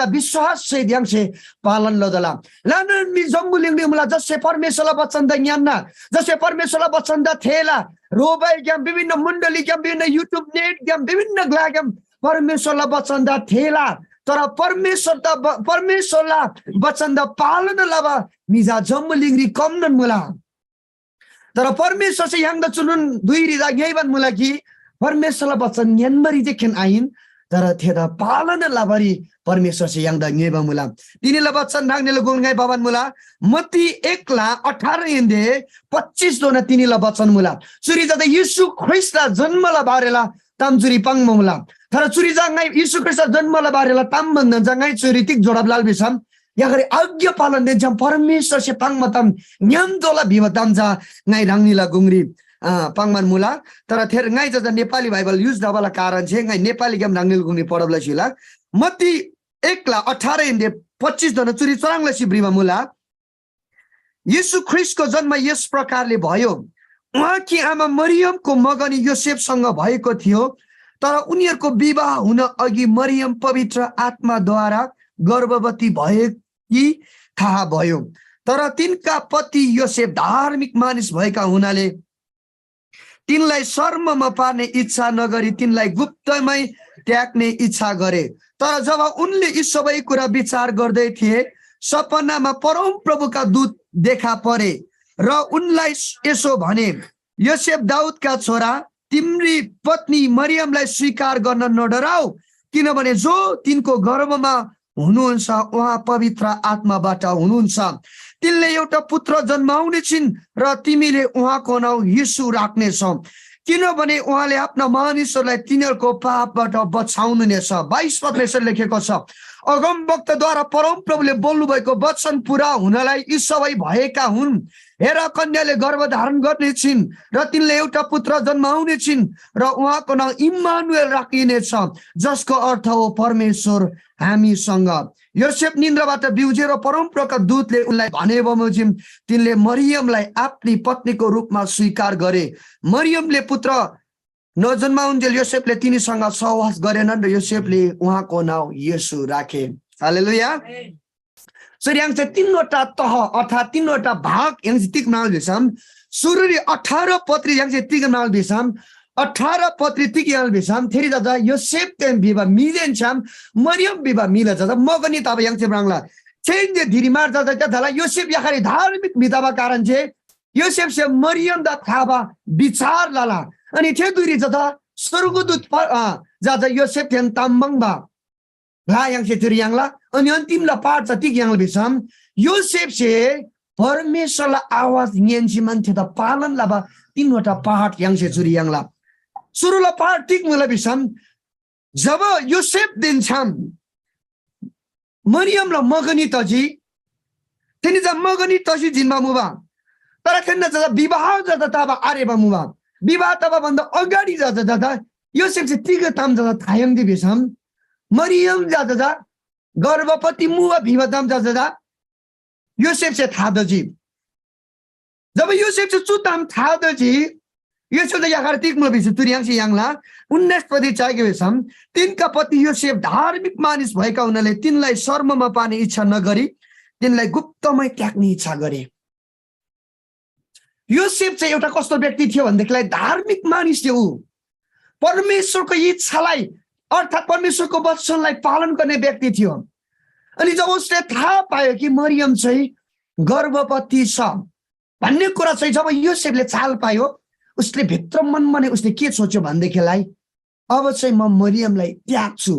Speaker 4: विश्वास से यहाँ से पालन लदला लानन मि जम्बुलिङले मुला जससे परमेश्वरलाई वचन दा ज्ञान ना जससे परमेश्वरलाई वचन दा थेला रोबाई ग्याम विभिन्न मण्डली ग्याम विभिन्न युट्युब नेट ग्याम विभिन्न ग्लाग्याम परमेश्वरलाई वचन दा थेला तर परमेश्वरलाई वचन दा पालन लबा मिजा जम्बुलिङरी कमनन मुला तर परमेश्वर चाहिँ यहाँ दा चुनुन दुई रिजा यहीवन मुला कि परमेश्वरलाई वचन ज्ञानमरी देखिन आइन तर थेदा पालन लाबरी परमेश्वर चाहिँ यहाँ दा नेबा मुला तिनीलाई वचन नाग्नेले गुणगाई बाबान मुला मत्ती 1:18-25 दोना तिनीलाई वचन मुला चुरी जादा यीशु ख्रिस्टलाई जन्मला बारेला ताम चुरी पाङ मुला तर चुरी जाङाई यीशु ख्रिस्ट जन्मला बारेला ताम बन्धन जाङाई चुरी तिक जोडब लाल बिसम यागरे आज्ञा पालन दे जम परमेश्वर से पाङ मतम न्याम दोला बिमतम जा ngai राङ्नीला गुङ्ग्री पाङमान मुला तर थेर ngai जा नेपाली बाइबल युज दबला कारण छे ngai नेपाली गेम राङ्नीला गुङ्ग्री पढबला छिला मत्ती 1:18-25 दन चुरी चराङला सिब्रीमा मुला यीशु ख्रिस्टको जन्म यस प्रकारले भयो उहाँकी आमा मरियमको मगनी योसेफसँग भएको थियो तर उनीहरूको विवाह हुन अघि मरियम पवित्र आत्माद्वारा गर्भवती भएकी थाहा भयो तर तिनका पति योसेफ धार्मिक मानिस भएका हुनाले तिनलाई शर्ममा पार्ने इच्छा नगरी तिनलाई गुप्तमै त्याग्ने इच्छा गरे तर जब उनले यी सबै कुरा विचार गर्दै थिए सपनामा परमप्रभुका दूत देखा परे र उनलाई यसो भने योसेफ दाउदका छोरा तिम्री पत्नी मरियमलाई स्वीकार गर्न नडराऊ किनभने जो तिनको गर्भमा हुनुहुन्छ उहाँ पवित्र आत्माबाट हुनुहुन्छ तिनले एउटा पुत्र जन्माउने छिन् र तिमीले उहाँको नाउँ यीशु राख्नेछौ किनभने उहाँले आफ्ना मानिसहरूलाई तिनीहरूको पापबाट बचाउनुहुनेछ 22 पदमा यसरी लेखेको छ अगमवक्ताद्वारा परमप्रभुले बोल्नु भएको वचन पूरा हुनलाई यी सबै भएका हुन् हेर कन्याले गर्भधारण गर्ने छिन् र तिनले एउटा पुत्र जन्माउने छिन् र उहाँको नाउँ इम्मानुएल राखिनेछ जसको अर्थ हो परमेश्वर हामीसँग योसेफ निन्द्राबाट बिउजेर परमप्रभुका दूतले उनलाई भने बमोजिम तिनले मरियमलाई आफ्नी पत्नीको रूपमा स्वीकार गरे मरियमले पुत्र नजन्माउन्जेल योसेफले तिनीसँग सहवास गरेनन् र योसेफले उहाँको नाउँ येशू राखे हालेलुया सरी यहाँ चाहिँ तीनवटा तह अर्थात् तीनवटा भाग यहाँ चाहिँ तिकनाल भिसम सुरुरी 18 पत्री यहाँ चाहिँ तिकनाल भिसम 18 पत्री तिकनाल भिसम थेरी जादा योसेफ तेम बिबा मिलेन छम मरियम बिबा मिले जादा मगनी तब यहाँ चाहिँ ब्राङला चेन्ज धीरी मार जादा त्यथाला योसेफ याखरी धार्मिक बिताबा कारण चाहिँ योसेफ से मरियम दा थाबा विचार लाला अनि त्यो दुरी जता स्वर्गदूत जादा योसेफ थेन ताम्बङबा ला yang se tiri yang la अनि अन्तिमला पार्ट छ तिक yang बिसम योसेफ से परमेश्वरलाई आवाज नियन्ची मान्छे त पालन लाबा तीनवटा पहाड याङसे चुरी याङला सुरुला पहाड टिक मुला बिसम जब योसेफ दिन्छम मरियमला मगनी तजी तिनी जब मगनी तजी जिन्बा मुबा तर खेल्न जाँदा विवाह जाँदा तब आरेबा मुबा विवाह तब भन्दा अगाडि जाँदा योसेफ चाहिँ तिग ताम जाँदा थायङ दिबेसम मरियम जाँदा गर्भवती मुवा भिवा ताम जाँदा योसेफ चाहिँ थादजी जब योसेफ चाहिँ चुताम थादजी योसेफ त यागार तिक म बिस तुरियाङसी याङला 19 पति चाहिएसम तिनका पति योसेफ धार्मिक मानिस भएका हुनाले तिनलाई शर्ममा पार्ने इच्छा नगरी तिनलाई गुप्तमै त्याग्ने इच्छा गरे योसेफ चाहिँ एउटा कस्तो व्यक्ति थियो भन्देखिलाई धार्मिक मानिस थियो परमेश्वरको इच्छालाई अर्थात् परमेश्वरको वचनलाई पालन गर्ने व्यक्ति थियो अनि जब उसले थाहा पायो कि मरियम चाहिँ गर्भवती छ भन्ने कुरा चाहिँ जब योसेफले चाल पायो उसले भित्र मनमा नै उसले के सोच्यो भन्देखिलाई अब चाहिँ म मरियमलाई त्याग्छु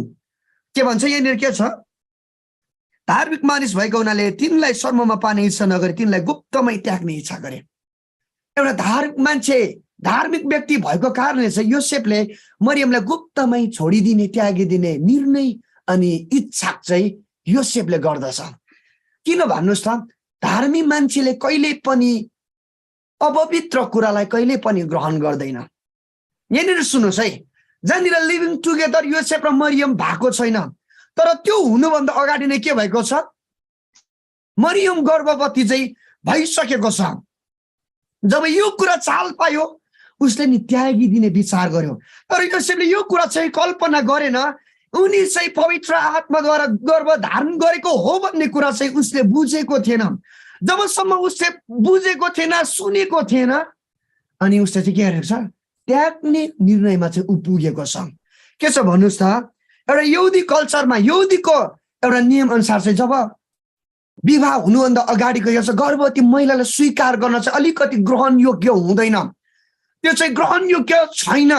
Speaker 4: के भन्छ यहाँनिर के छ धार्मिक मानिस भएको हुनाले तिनलाई शर्ममा पार्ने इच्छा नगरे तिनलाई गुप्तमै त्याग्ने इच्छा गरे एउटा धार्मिक मान्छे धार्मिक व्यक्ति भएको कारणले चाहिँ योसेफले मरियमलाई गुप्तमै छोडिदिने त्यागिदिने निर्णय अनि इच्छा चाहिँ योसेफले गर्दछ किन भन्नुस् त धार्मिक मान्छेले कहिले पनि अपवित्र कुरालाई कहिले पनि ग्रहण गर्दैन यहाँनिर सुन्नुहोस् है जहाँनिर लिभिङ टुगेदर योसेफ र मरियम भएको छैन तर त्यो हुनुभन्दा अगाडि नै के भएको छ मरियम गर्भवती चाहिँ भइसकेको छ जब यो कुरा चाल पायो उसले नि त्यागिदिने विचार गर्यो तर योसेफले यो कुरा चाहिँ कल्पना गरेन उनी चाहिँ पवित्र आत्माद्वारा गर्भ धारण गरेको हो भन्ने कुरा चाहिँ उसले बुझेको थिएन जबसम्म उसले बुझेको थिएन सुनेको थिएन अनि उसले चाहिँ के गरेको छ त्याग्ने निर्णयमा चाहिँ उ पुगेको छ के छ भन्नुस् त एउटा यहुदी कल्चरमा यहुदीको एउटा नियम अनुसार चाहिँ जब विवाह हुनुभन्दा अगाडिको यो चाहिँ गर्भवती महिलालाई स्वीकार गर्न चाहिँ अलिकति ग्रहण योग्य हुँदैन त्यो चाहिँ ग्रहण योग्य छैन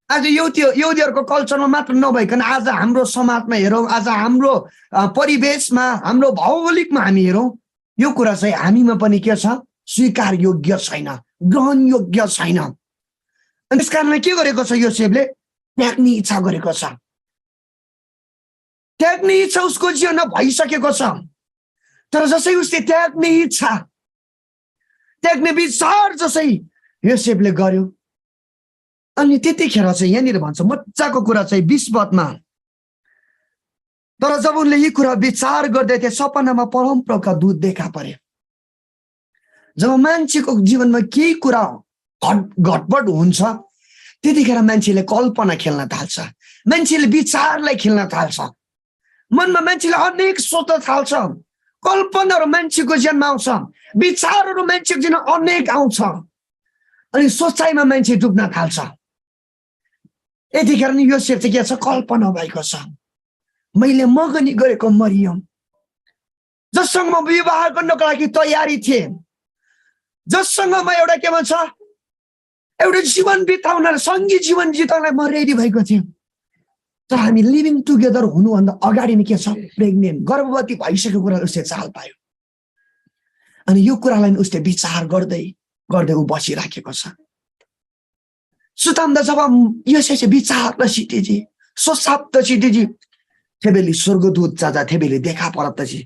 Speaker 4: आज यहुदीहरूको कल्चरमा मात्र नभइकन आज हाम्रो समाजमा हेरौँ आज हाम्रो परिवेशमा हाम्रो भौगोलिकमा हामी हेरौँ यो कुरा चाहिँ हामीमा पनि के छ स्वीकार योग्य छैन ग्रहण योग्य छैन अनि त्यस कारणले के गरेको छ योसेफले त्याग्ने इच्छा गरेको छ त्याग्ने इच्छा उसको जीवनमा भइसकेको छ तर जसै उसले त्याग्ने इच्छा त्याग्ने विचार जसै योसेफले गर्यो अनि त्यतिखेर चाहिँ यहाँनिर भन्छ मजाको कुरा चाहिँ 20 पदमा तर जब उनले यी कुरा विचार गर्दै थिए सपनामा परमप्रभुका दूत देखा परे जब मान्छेको जीवनमा केही कुरा घटबड हुन्छ त्यतिखेर मान्छेले कल्पना खेल्न थाल्छ मान्छेले विचारलाई खेल्न थाल्छ मनमा मान्छेले अनेक सोच्न थाल्छ कल्पनाहरू मान्छेको जीवनमा आउँछ विचारहरू मान्छेको जीवनमा अनेक आउँछ अनि सोचाइमा मान्छे डुब्न थाल्छ यतिखेर नि योसेफ चाहिँ के छ कल्पना भएको छ मैले मगनी गरेको मरियम जससँग म विवाह गर्नको लागि तयारी थिएँ जससँग म एउटा के भन्छ एउटा जीवन बिताउन सँगै जीवन जिताउनलाई म रेडी भएको थिएँ तर हामी लिभिङ टुगेदर हुनुभन्दा अगाडि नै के छ प्रेग्नेन्ट गर्भवती भइसकेको कुरा उसले चाल पायो अनि यो कुरालाई उसले विचार गर्दै गर्दै ऊ बसिराखेको छ सुताम्दा जब यसै विचार सिटेजी सोसाप्त सिटेजी थेबेली स्वर्गदूत जाजा थेबेली देखा परतजी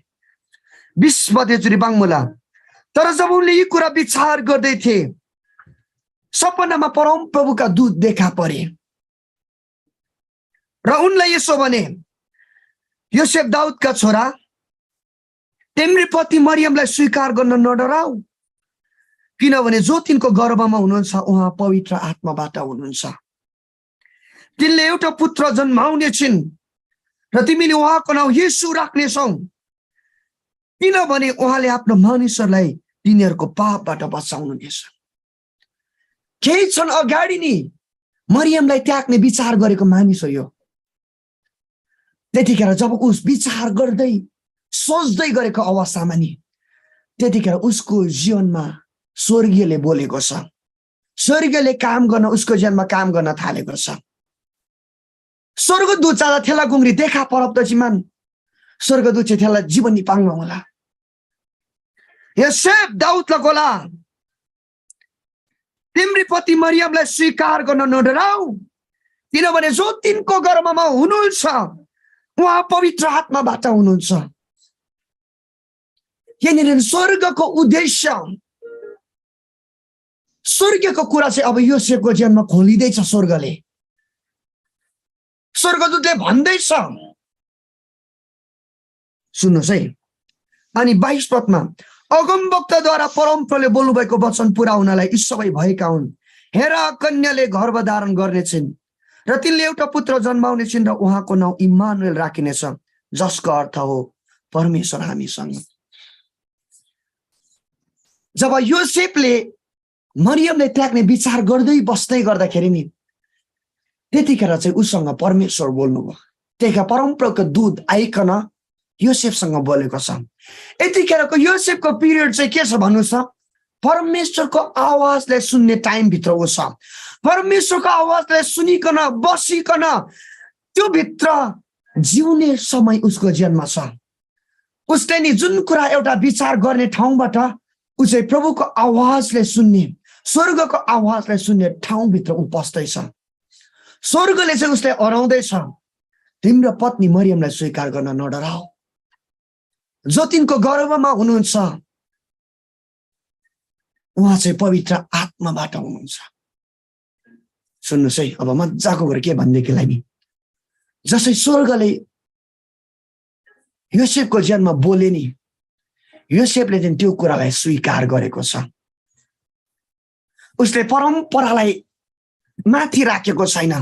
Speaker 4: 20 पदे चुरी बाङमुला तर जब उनले यी कुरा विचार गर्दै थिए सपनामा परमप्रभुका दूत देखा परे र उनलाई यसो भने योसेफ दाउदका छोरा तिम्रो पति मरियमलाई स्वीकार गर्न नडराऊ किनभने जो तिनको गर्भमा हुनुहुन्छ उहाँ पवित्र आत्माबाट हुनुहुन्छ तिनले एउटा पुत्र जन्माउने छिन् र तिमीले उहाँको नाउँ येशू राख्नेछौ किनभने उहाँले आफ्नो मानिसहरूलाई तिनीहरूको पापबाट बचाउनुहुनेछ केही क्षण अगाडि नि मरियमलाई त्याग्ने विचार गरेको मानिस हो यो त्यतिखेर जब उस विचार गर्दै सोच्दै गरेको अवस्थामा नि त्यतिखेर उसको जीवनमा स्वर्गीयले बोलेको छ स्वर्गीयले काम गर्न उसको जीवनमा काम गर्न थालेको छ स्वर्गदूत जाँदा थेला गुङ्री देखा परप्तजी मान स्वर्गदूत चाहिँ थेला जीवन निपाङ्ग होला योसेफ दाउदलाई बोला, तिम्री पति मरियमलाई स्वीकार गर्न नडराऊ, किनभने जो तिनको गर्भमा हुनुहुन्छ उहाँ पवित्र आत्माबाट हुनुहुन्छ। यहाँनिर स्वर्गको उद्देश्य, स्वर्गको कुरा चाहिँ अब योसेफको जीवनमा खोलिँदैछ। स्वर्गले, स्वर्गदूतले भन्दैछ, सुन्नुहोस् है। अनि 22 पदमा, अगमवक्ताद्वारा परमप्रभुले बोल्नुभएको वचन पुरा हुनलाई यी सबै भएका हुन्। हेर, कन्याले गर्भधारण गर्नेछिन् र तिनले एउटा पुत्र जन्माउनेछिन् र उहाँको नाउँ इम्मानुएल राखिनेछ, जसको अर्थ हो परमेश्वर हामीसँग। जब योसेफले मरियमलाई त्याग्ने विचार गर्दै बस्दै गर्दाखेरि नि, त्यतिखेर चाहिँ उसँग परमेश्वर बोल्नुभयो। त्यही परमप्रभुको दूत आइकन योसेफसँग बोलेको छ। यतिखेरको योसेफको पिरियड चाहिँ के छ भन्नुहोस् त, परमेश्वरको आवाजलाई सुन्ने टाइम भित्र ऊ छ। परमेश्वरको आवाजलाई सुनिकन बसिकन त्यो भित्र जिउने समय उसको जीवनमा छ। उसले नि जुन कुरा एउटा विचार गर्ने ठाउँबाट ऊ चाहिँ प्रभुको आवाजलाई सुन्ने, स्वर्गको आवाजलाई सुन्ने ठाउँभित्र ऊ बस्दैछ। स्वर्गले चाहिँ उसलाई हराउँदैछ, तिम्रो पत्नी मरियमलाई स्वीकार गर्न नडराऊ, जो तिनको गर्भमा हुनुहुन्छ उहाँ चाहिँ पवित्र आत्माबाट हुनुहुन्छ। सुन्नुहोस् है, अब मजाको कुरा के भनेदेखिलाई नि, जसै स्वर्गले योसेफको जीवनमा बोले नि, योसेफले चाहिँ त्यो कुरालाई स्वीकार गरेको छ। उसले परम्परालाई माथि राखेको छैन।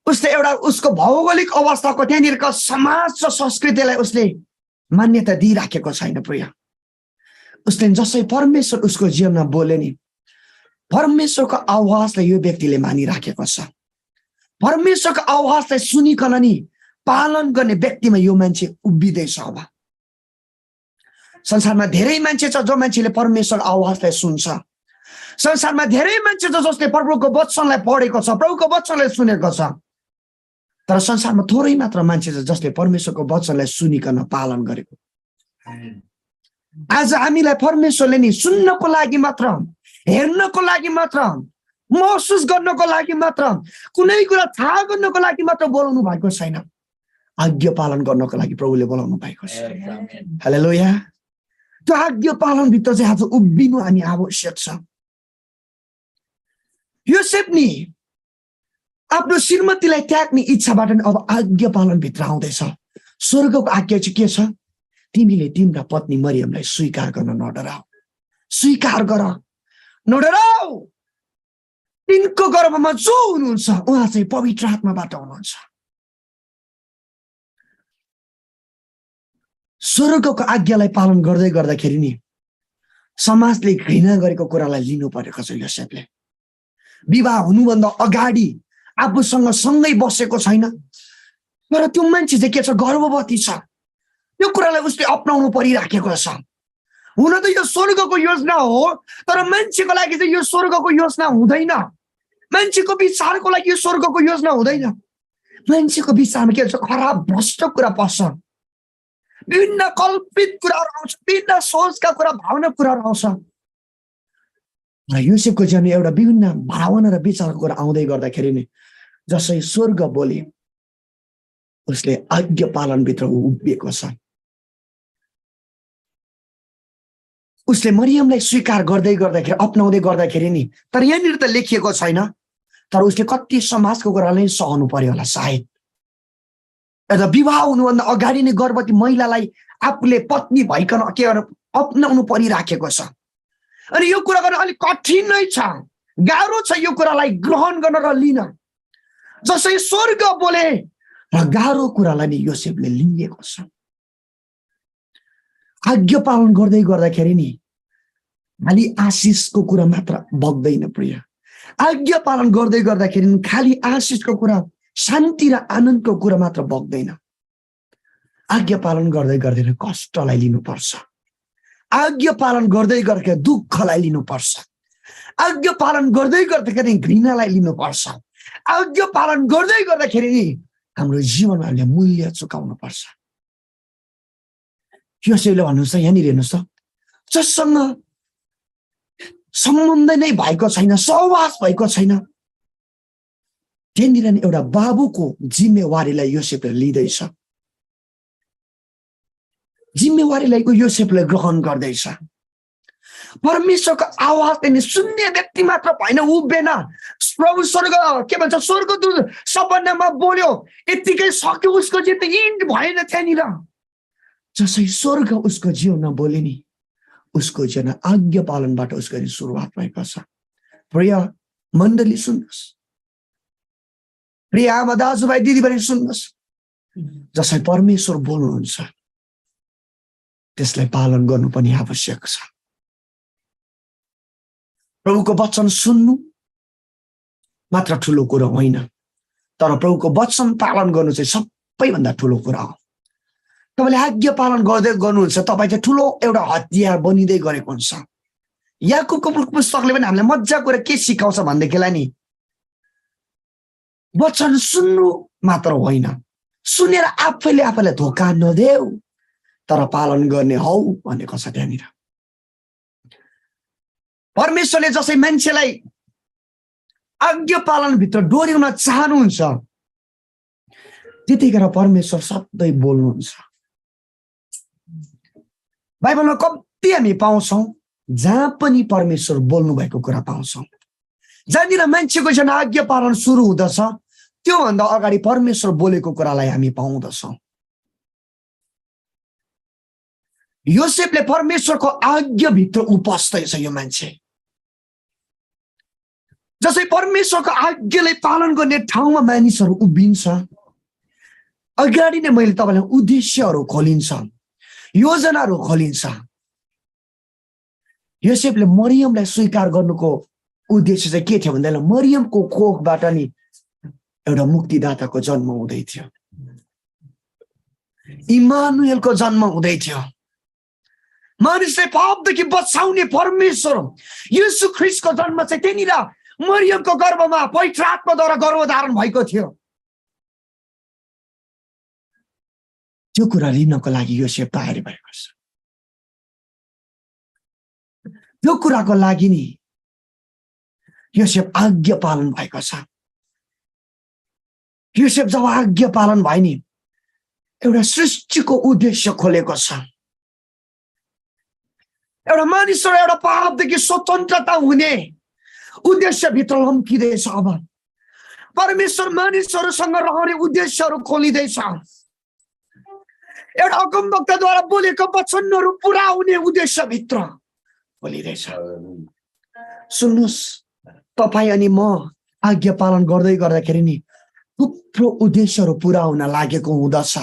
Speaker 4: उसले एउटा उसको भौगोलिक अवस्थाको त्यहाँनिरको समाज र संस्कृतिलाई उसले मान्यता दिइराखेको छैन। प्रिय, उसले जसै परमेश्वर उसको जीवनमा बोले नि, परमेश्वरको आवाजलाई यो व्यक्तिले मानिराखेको छ। परमेश्वरको आवाजलाई सुनिकन नि पालन गर्ने व्यक्तिमा यो मान्छे उभिँदैछ। अब संसारमा धेरै मान्छे छ जो मान्छेले परमेश्वर आवाजलाई सुन्छ। संसारमा धेरै मान्छे छ जसले प्रभुको वचनलाई पढेको छ, प्रभुको वचनलाई सुनेको छ। तर संसारमा थोरै मात्र मान्छे छ जसले परमेश्वरको वचनलाई सुनिकन पालन गरेको। आज हामीलाई परमेश्वरले नि सुन्नको लागि मात्र, हेर्नको लागि मात्र, महसुस गर्नको लागि मात्र, कुनै कुरा थाहा गर्नको लागि मात्र बोलाउनु भएको छैन। आज्ञा पालन गर्नको लागि प्रभुले बोलाउनु भएको छ। हालेलुया। त्यो आज्ञा पालन भित्र चाहिँ आज उभिनु हामी आवश्यक छ। योसेफ नि आफ्नो श्रीमतीलाई त्याग्ने इच्छाबाट अब आज्ञा पालन भित्र आउँदैछ। स्वर्गको आज्ञा चाहिँ के छ? तिमीले तिम्रा पत्नी मरियमलाई स्वीकार गर्न नडराऊ, स्वीकार गर, नडराऊ। तिनको गर्भमा जो हुनुहुन्छ उहाँ चाहिँ पवित्र आत्माबाट हुनुहुन्छ। स्वर्गको आज्ञालाई पालन गर्दै गर्दाखेरि नि समाजले घृणा गरेको कुरालाई लिनु परेको छ। योसेफले विवाह हुनुभन्दा अगाडि आफूसँग सँगै बसेको छैन, तर त्यो मान्छे चाहिँ के छ? गर्भवती छ। यो कुरालाई उसले अपनाउनु परिराखेको छ। हुन त यो स्वर्गको योजना हो, तर मान्छेको लागि चाहिँ यो स्वर्गको योजना हुँदैन। मान्छेको विचारको लागि यो स्वर्गको योजना हुँदैन। मान्छेको विचारमा के हुन्छ? खराब भ्रष्ट कुरा पस्छ, विभिन्न कल्पित कुराहरू आउँछ, विभिन्न सोचका कुरा, भावना कुराहरू आउँछ। र योसेफको जीवनमा एउटा विभिन्न भावना र विचारको कुरा आउँदै गर्दाखेरि नै जसै स्वर्ग बोले उसले आज्ञा पालनभित्र उभिएको छ। उसले मरियमलाई स्वीकार गर्दै गर्दाखेरि, अपनाउँदै गर्दाखेरि नि, तर यहाँनिर त लेखिएको छैन, तर उसले कति समाजको कुरालाई सहनु पर्यो होला सायद। एउटा विवाह हुनुभन्दा अगाडि नै गर्भवती महिलालाई आफूले पत्नी भइकन के अपनाउनु परिराखेको छ। अनि यो कुरा गर्न अलिक कठिनै छ, गाह्रो छ यो कुरालाई ग्रहण गर्न र लिन। जसै स्वर्ग बोले र गाह्रो कुरालाई नि योसेफले लिएको छ। आज्ञा पालन गर्दै गर्दाखेरि नि खालि आशिषको कुरा मात्र बग्दैन। प्रिय, आज्ञा पालन गर्दै गर्दाखेरि खालि आशिषको कुरा, शान्ति र आनन्दको कुरा मात्र बग्दैन। आज्ञा पालन गर्दै गर्दैन कष्टलाई लिनुपर्छ। आज्ञा पालन गर्दै गर्दाखेरि दुःखलाई लिनुपर्छ। आज्ञा पालन गर्दै गर्दाखेरि घृणालाई लिनुपर्छ। आज्ञा पालन गर्दै गर्दाखेरि हाम्रो जीवनमा हामीले मूल्य चुकाउनु पर्छ। योसेफले भन्नुहुन्छ, यहाँनिर हेर्नुहोस् त, जससँग सम्बन्ध नै भएको छैन, सहवास भएको छैन, त्यहाँनिर नि एउटा बाबुको जिम्मेवारीलाई योसेफले लिँदैछ, जिम्मेवारीलाई योसेफले ग्रहण गर्दैछ। परमेश्वरको आवाज पनि सुन्ने व्यक्ति मात्र भएन, उभिएन, प्रभु स्वर्ग के भन्छ स्वर्गदूत सपनामा बोल्यो, यतिकै सक्यो, उसको जित इन्ड भएन त्यहाँनिर। जसै स्वर्ग उसको जीवनमा बोले नि, उसको जीवन आज्ञा पालनबाट उसको सुरुवात भएको छ। प्रिय मण्डली सुन्नुहोस्, प्रिय आमा दाजुभाइ दिदीबहिनी सुन्नुहोस्, जसै परमेश्वर बोल्नुहुन्छ त्यसलाई पालन गर्नु पनि आवश्यक छ। प्रभुको वचन सुन्नु मात्र ठुलो कुरा होइन, तर प्रभुको वचन पालन गर्नु चाहिँ सबैभन्दा ठुलो कुरा हो। तपाईँले आज्ञा पालन गर्दै गर्नुहुन्छ, तपाईँ चाहिँ ठुलो एउटा हतियार बनिँदै गरेको हुन्छ। याकुबको पुस्तकले पनि हामीलाई मजा कुरा के सिकाउँछ भनेदेखिलाई नि, वचन सुन्नु मात्र होइन, सुनेर आफैले आफैलाई धोका नदेऊ, तर पालन गर्ने हौ भनेको छ त्यहाँनिर। परमेश्वरले जसै मान्छेलाई आज्ञा पालनभित्र डोर्याउन चाहनुहुन्छ, त्यतिखेर परमेश्वर सधैँ बोल्नुहुन्छ। बाइबलमा कति हामी पाउँछौँ जहाँ पनि परमेश्वर बोल्नु भएको कुरा पाउँछौँ। जहाँनिर मान्छेको जन आज्ञा पालन सुरु हुँदछ, त्योभन्दा अगाडि परमेश्वर बोलेको कुरालाई हामी पाउँदछौँ। योसेफले परमेश्वरको आज्ञाभित्र उपस्थित छ। यो मान्छे जसै परमेश्वरको आज्ञालाई पालन गर्ने ठाउँमा मानिसहरू उभिन्छ, अगाडि नै मैले तपाईँलाई उद्देश्यहरू खोलिन्छ, योजनाहरू खोलिन्छ। योसेफले मरियमलाई स्वीकार गर्नुको उद्देश्य चाहिँ के थियो भन्दा मरियमको कोखबाट नि एउटा मुक्तिदाताको जन्म हुँदै थियो, इमानुएलको जन्म हुँदै थियो। मानिसलाई पापदेखि बचाउने परमेश्वर येशू ख्रीष्टको जन्म चाहिँ त्यहाँनिर मरियमको गर्भमा पवित्र आत्माद्वारा गर्भधारण भएको थियो। त्यो कुरा लिनको लागि योसेफ तयारी भएको छ। त्यो कुराको लागि नि योसेफ आज्ञा पालन भएको छ। योसेफ जब आज्ञा पालन भयो नि, एउटा सृष्टिको उद्देश्य खोलेको छ। एउटा मानिसहरू एउटा पापदेखि स्वतन्त्रता हुने उद्देश्यभित्र लम्किँदैछ। अब परमेश्वर मानिसहरूसँग रहने उद्देश्यहरू खोलिँदैछ। एउटा अगमवक्ताद्वारा बोलेको वचनहरू पुरा हुने उद्देश्यभित्र खोलिँदैछ। सुन्नुहोस्, तपाईँ अनि म आज्ञा पालन गर्दै गर्दाखेरि नि थुप्रो उद्देश्यहरू पुरा हुन लागेको हुँदछ।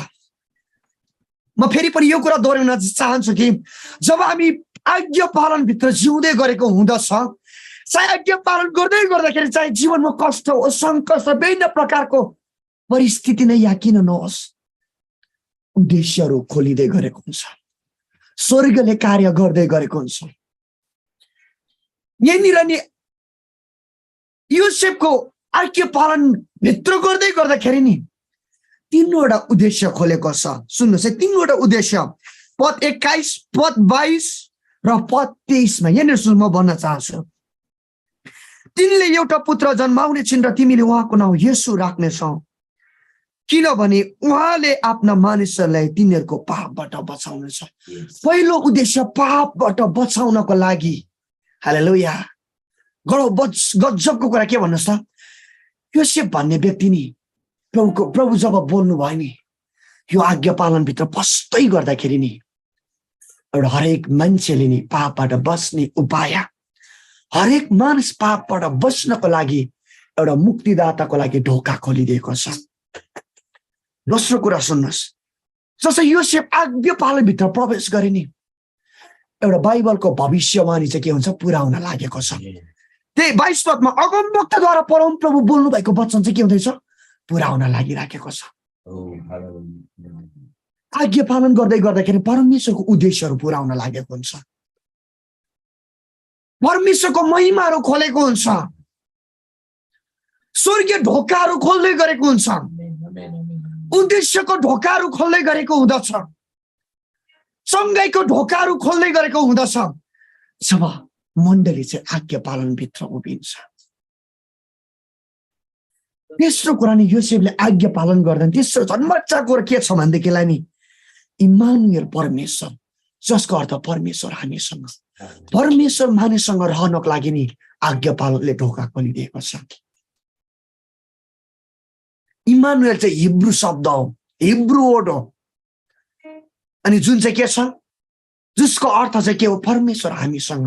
Speaker 4: म फेरि पनि यो कुरा दोहोऱ्याउन चाहन्छु कि जब हामी आज्ञा पालनभित्र जिउँदै गरेको हुँदछ, चाहे आज्ञा पालन गर्दै गर्दाखेरि चाहे जीवनमा कष्ट हो, सङ्कट, विभिन्न प्रकारको परिस्थिति नै या किन नहोस्, उद्देश्यहरू खोलिँदै गरेको हुन्छ, स्वर्गले कार्य गर्दै गरेको हुन्छ। यहाँनिर नि योसेफको आज्ञा पालन भित्र गर्दै गर्दाखेरि नि तीनवटा उद्देश्य खोलेको छ। सुन्नुहोस् है, तीनवटा उद्देश्य पद 21, पद 22 र पद 23 मा यहाँनिर म भन्न चाहन्छु। तिनले एउटा पुत्र जन्माउने छिन् र तिमीले उहाँको नाउँ येशू राख्नेछौ, किनभने उहाँले आफ्ना मानिसहरूलाई तिनीहरूको पापबाट बचाउनेछ। पहिलो उद्देश्य पापबाट बचाउनको लागि। हालेलुया। गजबको कुरा के भन्नुहोस् त, योसेफ भन्ने व्यक्ति नि प्रभु जब बोल्नु भयो नि, यो आज्ञा पालनभित्र पस्दै गर्दाखेरि नि एउटा हरेक मान्छेले नि पापबाट बस्ने उपाय, हरेक मानिस पापबाट बस्नको लागि एउटा मुक्तिदाताको लागि ढोका खोलिदिएको छ। दोस्रो कुरा सुन्नुहोस्, जसै योसेफ आज्ञा पालनभित्र प्रवेश गरे नि, एउटा बाइबलको भविष्यवाणी चाहिँ के हुन्छ, पुरा हुन लागेको छ। त्यही 22 पदमा अगमवक्ताद्वारा परमप्रभु बोल्नु भएको वचन चाहिँ के हुँदैछ, पुरा हुन लागिराखेको छ। आज्ञा पालन गर्दै गर्दाखेरि परमेश्वरको उद्देश्यहरू पुरा हुन लागेको हुन्छ, परमेश्वरको महिमाहरू खोलेको हुन्छ, स्वर्गीय ढोकाहरू खोल्दै गरेको हुन्छ, उद्देश्यको ढोकाहरू खोल्दै गरेको हुँदछ। सँगैको ढोकाहरू खोल्दै गरेको हुँदछ जब मण्डली चाहिँ आज्ञा पालनभित्र उभिन्छ। तेस्रो कुरा नि योसेफले आज्ञा पालन गर्दैन। तेस्रो जन्मच्चा कुरा के छ भनेदेखिलाई नि इम्मानुएल परमेश्वर, जसको अर्थ परमेश्वर हामीसँग। परमेश्वर मानिससँग रहनको लागि नि आज्ञा पालनले ढोका खोलिदिएको छ। इम्मानुएल चाहिँ हिब्रू शब्द हो, हिब्रू वर्ड हो, अनि जुन चाहिँ के छ, जसको अर्थ चाहिँ के हो, परमेश्वर हामीसँग।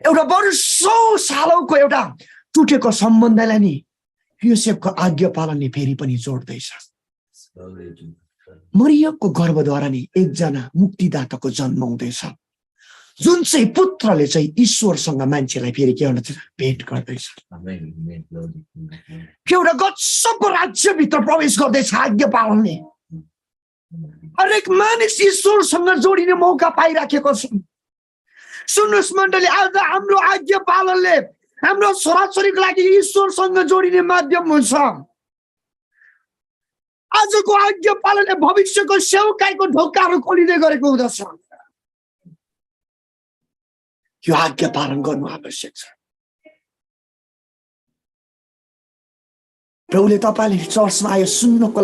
Speaker 4: एउटा वर्षौं सालौंको एउटा टुटेको सम्बन्धलाई नि योसेफको आज्ञा पालनले फेरि पनि जोड्दैछ। मरियमको गर्भद्वारा नि एकजना मुक्तिदाताको जन्म हुँदैछ, जुन चाहिँ पुत्रले चाहिँ ईश्वरसँग मान्छेलाई फेरि के गर्दछ, भेट गर्दैछ। एउटा गजबको राज्यभित्र प्रवेश गर्दैछ आज्ञा पालनले। हरेक मानिस ईश्वरसँग जोडिने मौका पाइराखेको छ। सुन्नुहोस् मण्डली, आज हाम्रो आज्ञा पालनले हाम्रो छोराछोरीको लागि ईश्वरसँग जोडिने माध्यम हुन्छ। आजको आज्ञा पालनले भविष्यको सेवकाईको ढोकाहरू खोलिँदै गरेको हुँदछ। यो आज्ञा पालन गर्नु आवश्यक छ। प्रभुले तपाईले चर्चमा आयो सुन्नको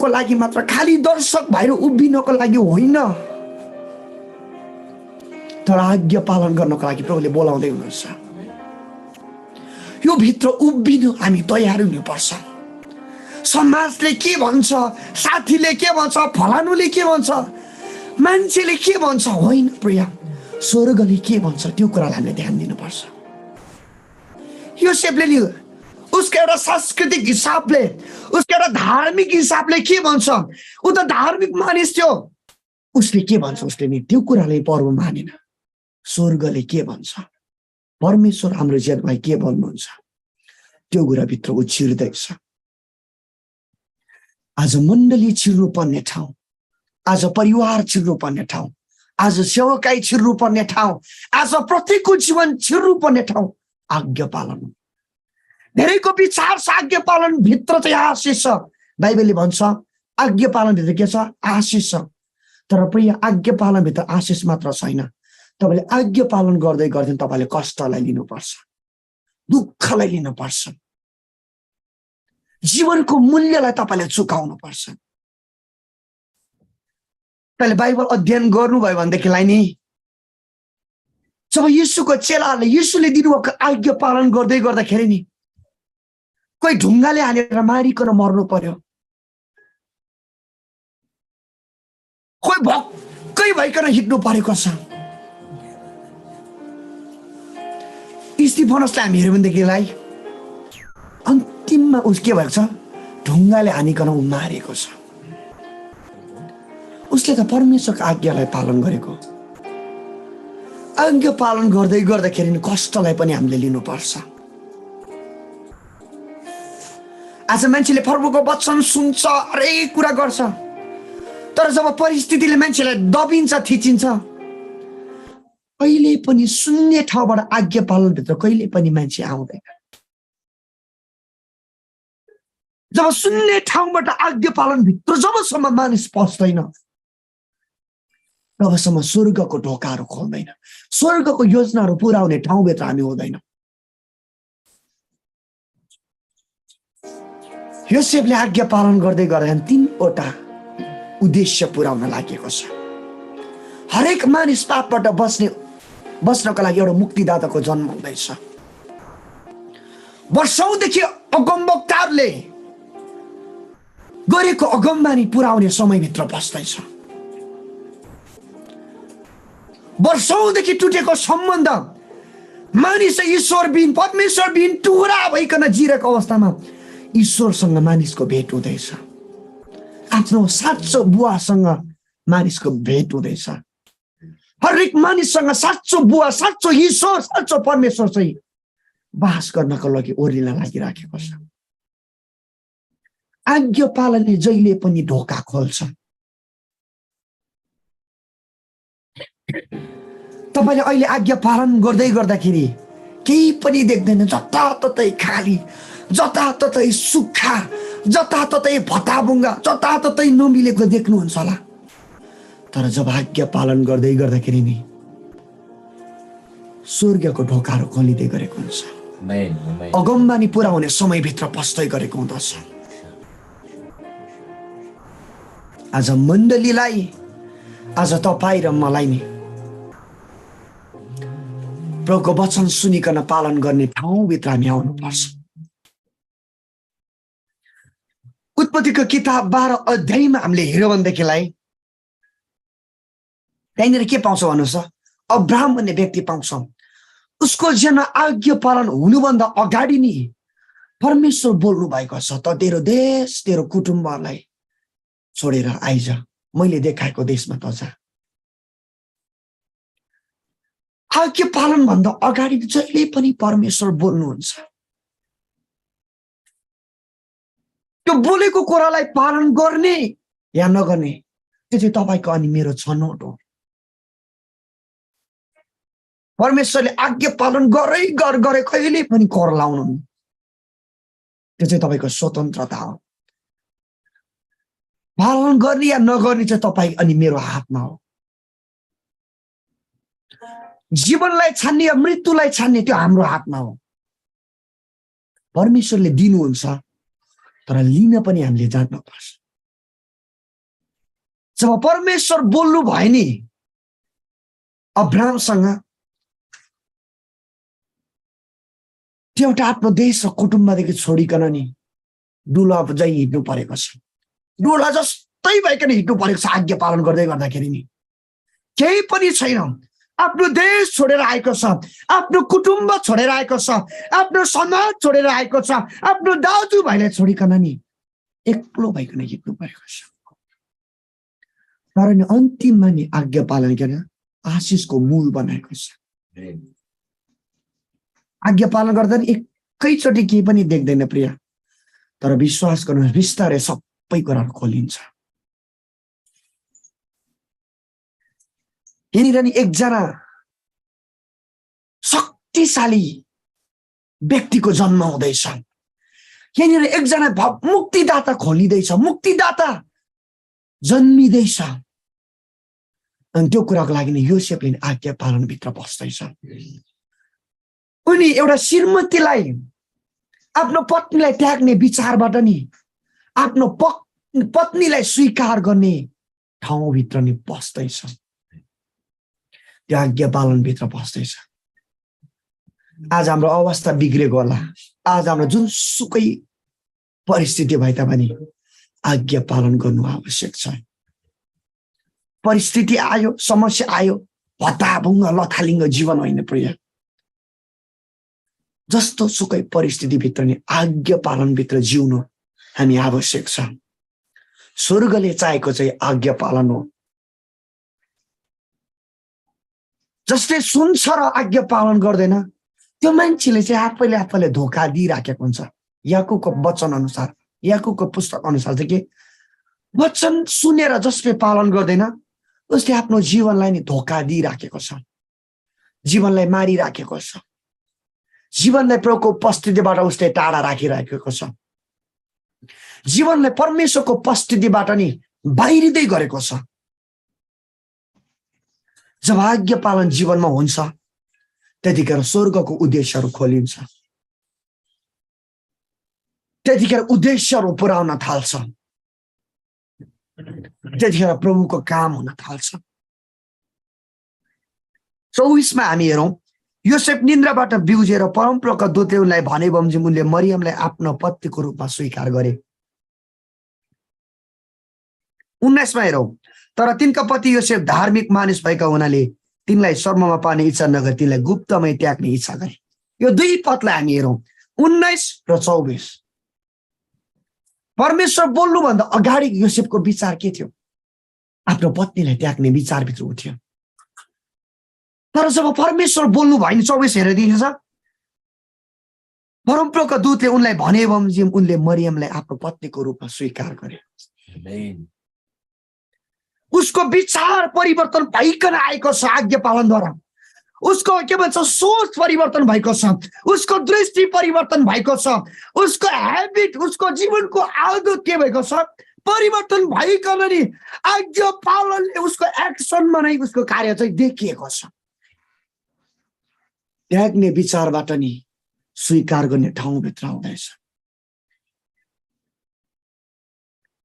Speaker 4: लागि मात्र, खाली दर्शक भएर उभिनको लागि होइन, तर आज्ञा पालन गर्नको लागि प्रभुले बोलाउँदै हुनुहुन्छ। यो भित्र उभिनु हामी तयार हुनुपर्छ। समाजले के भन्छ, साथीले के भन्छ, फलानुले के भन्छ, मान्छेले के भन्छ होइन प्रिय, स्वर्गले के भन्छ त्यो कुरालाई हामीले ध्यान दिनुपर्छ। योसेफले नि उसको एउटा सांस्कृतिक हिसाबले, उसको एउटा धार्मिक हिसाबले के भन्छ, ऊ त धार्मिक मानिस थियो, उसले के भन्छ, उसले नि त्यो कुराले पर्व मानेन। स्वर्गले के भन्छ, परमेश्वर हाम्रो जीवनमा के भन्नुहुन्छ, त्यो कुराभित्र ऊ छिर्दैछ। आज मण्डली छिर्नुपर्ने ठाउँ, आज परिवार छिर्नुपर्ने ठाउँ, आज सेवकाई छिर्नुपर्ने ठाउँ, आज प्रत्येकको जीवन छिर्नुपर्ने ठाउँ आज्ञा पालन। धेरैको विचार छ आज्ञा पालन भित्र चाहिँ आशिष छ। बाइबलले भन्छ आज्ञा पालन भित्र के छ, आशिष छ। तर प्रिय, आज्ञा पालन भित्र आशिष मात्र छैन। तपाईले आज्ञा पालन गर्दै गर्दै तपाईले कष्टलाई लिनुपर्छ, दुःखलाई लिनुपर्छ, जीवनको मूल्यलाई तपाईले चुकाउनु पर्छ। तपाईले बाइबल अध्ययन गर्नुभयो भनेदेखिलाई नि जब यीशुको चेलाहरूले यीशुले दिनुभएको आज्ञा पालन गर्दै गर्दाखेरि नि कोही ढुङ्गाले हालेर मारिकन मर्नु पर्यो, कोही भक्कै भइकन हिँड्नु परेको छ। स्तिफनसलाई हामी हेर्यौँ भनेदेखिलाई अन्तिममा उस के भएको छ, ढुङ्गाले हानिकन ऊ मारेको छ। उसले त परमेश्वरको आज्ञालाई पालन गरेको। आज्ञा पालन गर्दै गर्दाखेरि कष्टलाई पनि हामीले लिनुपर्छ। आज मान्छेले प्रभुको वचन सुन्छ, हरेक कुरा गर्छ, तर जब परिस्थितिले मान्छेलाई दबिन्छ, थिचिन्छ, कहिले पनि सुन्ने ठाउँबाट आज्ञा पालनभित्र कहिले पनि मान्छे आउँदैन। जब सुन्ने ठाउँबाट आज्ञा पालनभित्र जबसम्म मानिस पस्दैन, तबसम्म स्वर्गको ढोकाहरू खोल्दैन, स्वर्गको योजनाहरू पुरा हुने ठाउँभित्र हामी हुँदैन। योसेफले आज्ञा पालन गर्दै गर्दा 3वटा उद्देश्य पुर्याउन लागेको छ। हरेक मानिस पापबाट बस्नको लागि एउटा मुक्तिदाताको जन्म हुँदैछ। वर्षौंदेखि अगमवक्ताहरूले गरेको अगमबानी पुर्याउने समयभित्र बस्दैछ। वर्षौंदेखि टुटेको सम्बन्ध मानिस ईश्वरबिन, परमेश्वरबिन टुक्रा भइकन जिरेको अवस्थामा ईश्वरसँग मानिसको भेट हुँदैछ। आफ्नो साँचो बुवासँग मानिसको भेट हुँदैछ। हरेक मानिससँग साँचो बुवा, साँचो ईश्वर, साँचो परमेश्वर चाहिँ बास गर्नको लागि ओर्लिन लागिराखेको छ। आज्ञा पालनले जहिले पनि ढोका खोल्छ। तपाईले अहिले आज्ञा पालन गर्दै गर्दाखेरि केही पनि देख्दैन, जताततै खाली, जताततै सुक्खा, जताततै भत्ताभुङ्गा, जताततै नमिलेको देख्नुहुन्छ होला। तर जब आज्ञा पालन गर्दै गर्दाखेरि नि स्वर्गको ढोकाहरू खोलिँदै गरेको हुन्छ। अगमबानी पुरा हुने समयभित्र पस्दै गरेको हुँदछ। आज मण्डलीलाई, आज तपाईँ र मलाई नि प्रभुको वचन सुनिकन पालन गर्ने ठाउँभित्र हामी आउनुपर्छ। उत्पत्तिको किताब 12 अध्यायमा हामीले हेऱ्यौँ भनेदेखिलाई त्यहाँनिर के पाउँछौँ भन्नुहोस् त? अब्राहम भन्ने व्यक्ति पाउँछौँ। उसको जन्म आज्ञा पालन हुनुभन्दा अगाडि नि परमेश्वर बोल्नु भएको छ, त तेरो देश तेरो कुटुम्बलाई छोडेर आइज, मैले देखाएको देशमा त जा। आज्ञा पालन भन्दा अगाडि जहिले पनि परमेश्वर बोल्नुहुन्छ। त्यो बोलेको कुरालाई पालन गर्ने या नगर्ने त्यो चाहिँ तपाईँको अनि मेरो छनौट हो। परमेश्वरले आज्ञा पालन गरे कहिले पनि कर लाउनु, त्यो चाहिँ तपाईँको स्वतन्त्रता हो। पालन गर्ने या नगर्ने चाहिँ तपाईँ अनि मेरो हातमा हो। जीवनलाई छान्ने या मृत्युलाई छान्ने त्यो हाम्रो हातमा हो। परमेश्वरले दिनुहुन्छ, तर लिन पनि हामीले जान्नुपर्छ। जब परमेश्वर बोल्नु भयो नि अब्राहमसँग, त्यो एउटा आफ्नो देश र कुटुम्बदेखि छोडिकन नि डुला झै हिँड्नु परेको छ। डुला जस्तै भइकन हिँड्नु परेको छ। आज्ञा पालन गर्दै गर्दाखेरि नि केही पनि छैन। आफ्नो देश छोडेर आएको छ, आफ्नो कुटुम्ब छोडेर आएको छ, आफ्नो समाज छोडेर आएको छ, आफ्नो दाजुभाइलाई छोडिकन नि एक्लो भइकन हिँड्नु परेको छ। तर नि अन्तिममा नि आज्ञा पालन गरेर आशिषको मूल बनाएको छ। आज्ञा पालन गर्दा नि एकैचोटि केही पनि देख्दैन प्रिय, तर विश्वास गर्नुहोस् बिस्तारै सबै कुराहरू खोलिन्छ। यहाँनिर नि एकजना शक्तिशाली व्यक्तिको जन्म हुँदैछ। यहाँनिर एकजना मुक्तिदाता खोलिँदैछ, मुक्तिदाता जन्मिँदैछ। अनि त्यो कुराको लागि नि योसेफले आज्ञा पालनभित्र बस्दैछ। उनी एउटा श्रीमतीलाई, आफ्नो पत्नीलाई त्याग्ने विचारबाट नि आफ्नो पत्नीलाई स्वीकार गर्ने ठाउँभित्र नि बस्दैछ। त्यो आज्ञा पालनभित्र बस्दैछ। आज हाम्रो अवस्था बिग्रेको होला, आज हाम्रो जुनसुकै परिस्थिति भए तापनि आज्ञा पालन गर्नु आवश्यक छ। परिस्थिति आयो, समस्या आयो, भत्ताभुङ्ग लथालिङ्ग जीवन होइन प्रिय। जस्तो सुकै परिस्थितिभित्र नि आज्ञा पालनभित्र जिउनु हामी आवश्यक छ। स्वर्गले चाहेको चाहिँ आज्ञा पालन हो। जसले सुन्छ र आज्ञा पालन गर्दैन त्यो मान्छेले चाहिँ आफैले धोका दिइराखेको हुन्छ। याकुबको वचन अनुसार, याकुबको पुस्तक अनुसार चाहिँ के वचन सुनेर जसले पालन गर्दैन उसले आफ्नो जीवनलाई नि धोका दिइराखेको छ, जीवनलाई मारिराखेको छ, जीवनलाई प्रभुको उपस्थितिबाट उसले टाढा राखिराखेको छ, जीवनलाई परमेश्वरको उपस्थितिबाट नि बाहिरिँदै गरेको छ। जब आज्ञा पालन जीवनमा हुन्छ त्यतिखेर स्वर्गको उद्देश्यहरू खोलिन्छ, त्यतिखेर उद्देश्यहरू पुर्याउन थाल्छ, त्यतिखेर प्रभुको काम हुन थाल्छ। 24 हामी हेरौँ, योसेफ निन्द्राबाट बिउजेर परमप्रभुका दूतले उनलाई भने बमोजिम उनले मरियमलाई आफ्नो पत्नीको रूपमा स्वीकार गरे। 19 हेरौँ, तर तिनका पति योसेफ धार्मिक मानिस भएका हुनाले तिनलाई शर्ममा पार्ने इच्छा नगरी तिनलाई गुप्तमै त्याग्ने इच्छा गरे। यो दुई पदलाई हामी हेरौँ, 19 र 24। परमेश्वर बोल्नुभन्दा अगाडि योसेफको विचार के थियो? आफ्नो पत्नीलाई त्याग्ने विचारभित्र थियो। तर जब परमेश्वर बोल्नु भयो नि 24 हेरिदिन्छ, परमप्रभुका दूतले उनलाई भने बमोजिम उनले मरियमलाई आफ्नो पत्नीको रूपमा स्वीकार गरे। उसको विचार परिवर्तन भइकन आएको छ आज्ञा पालनद्वारा। उसको के भन्छ सोच परिवर्तन भएको छ, उसको दृष्टि परिवर्तन भएको छ, उसको ह्याबिट, उसको जीवनको आदत के भएको छ परिवर्तन भइकन नि आज्ञा पालनले उसको एक्सनमा नै उसको कार्य चाहिँ देखिएको छ। त्याग्ने विचारबाट नि स्वीकार गर्ने ठाउँभित्र आउँदैछ।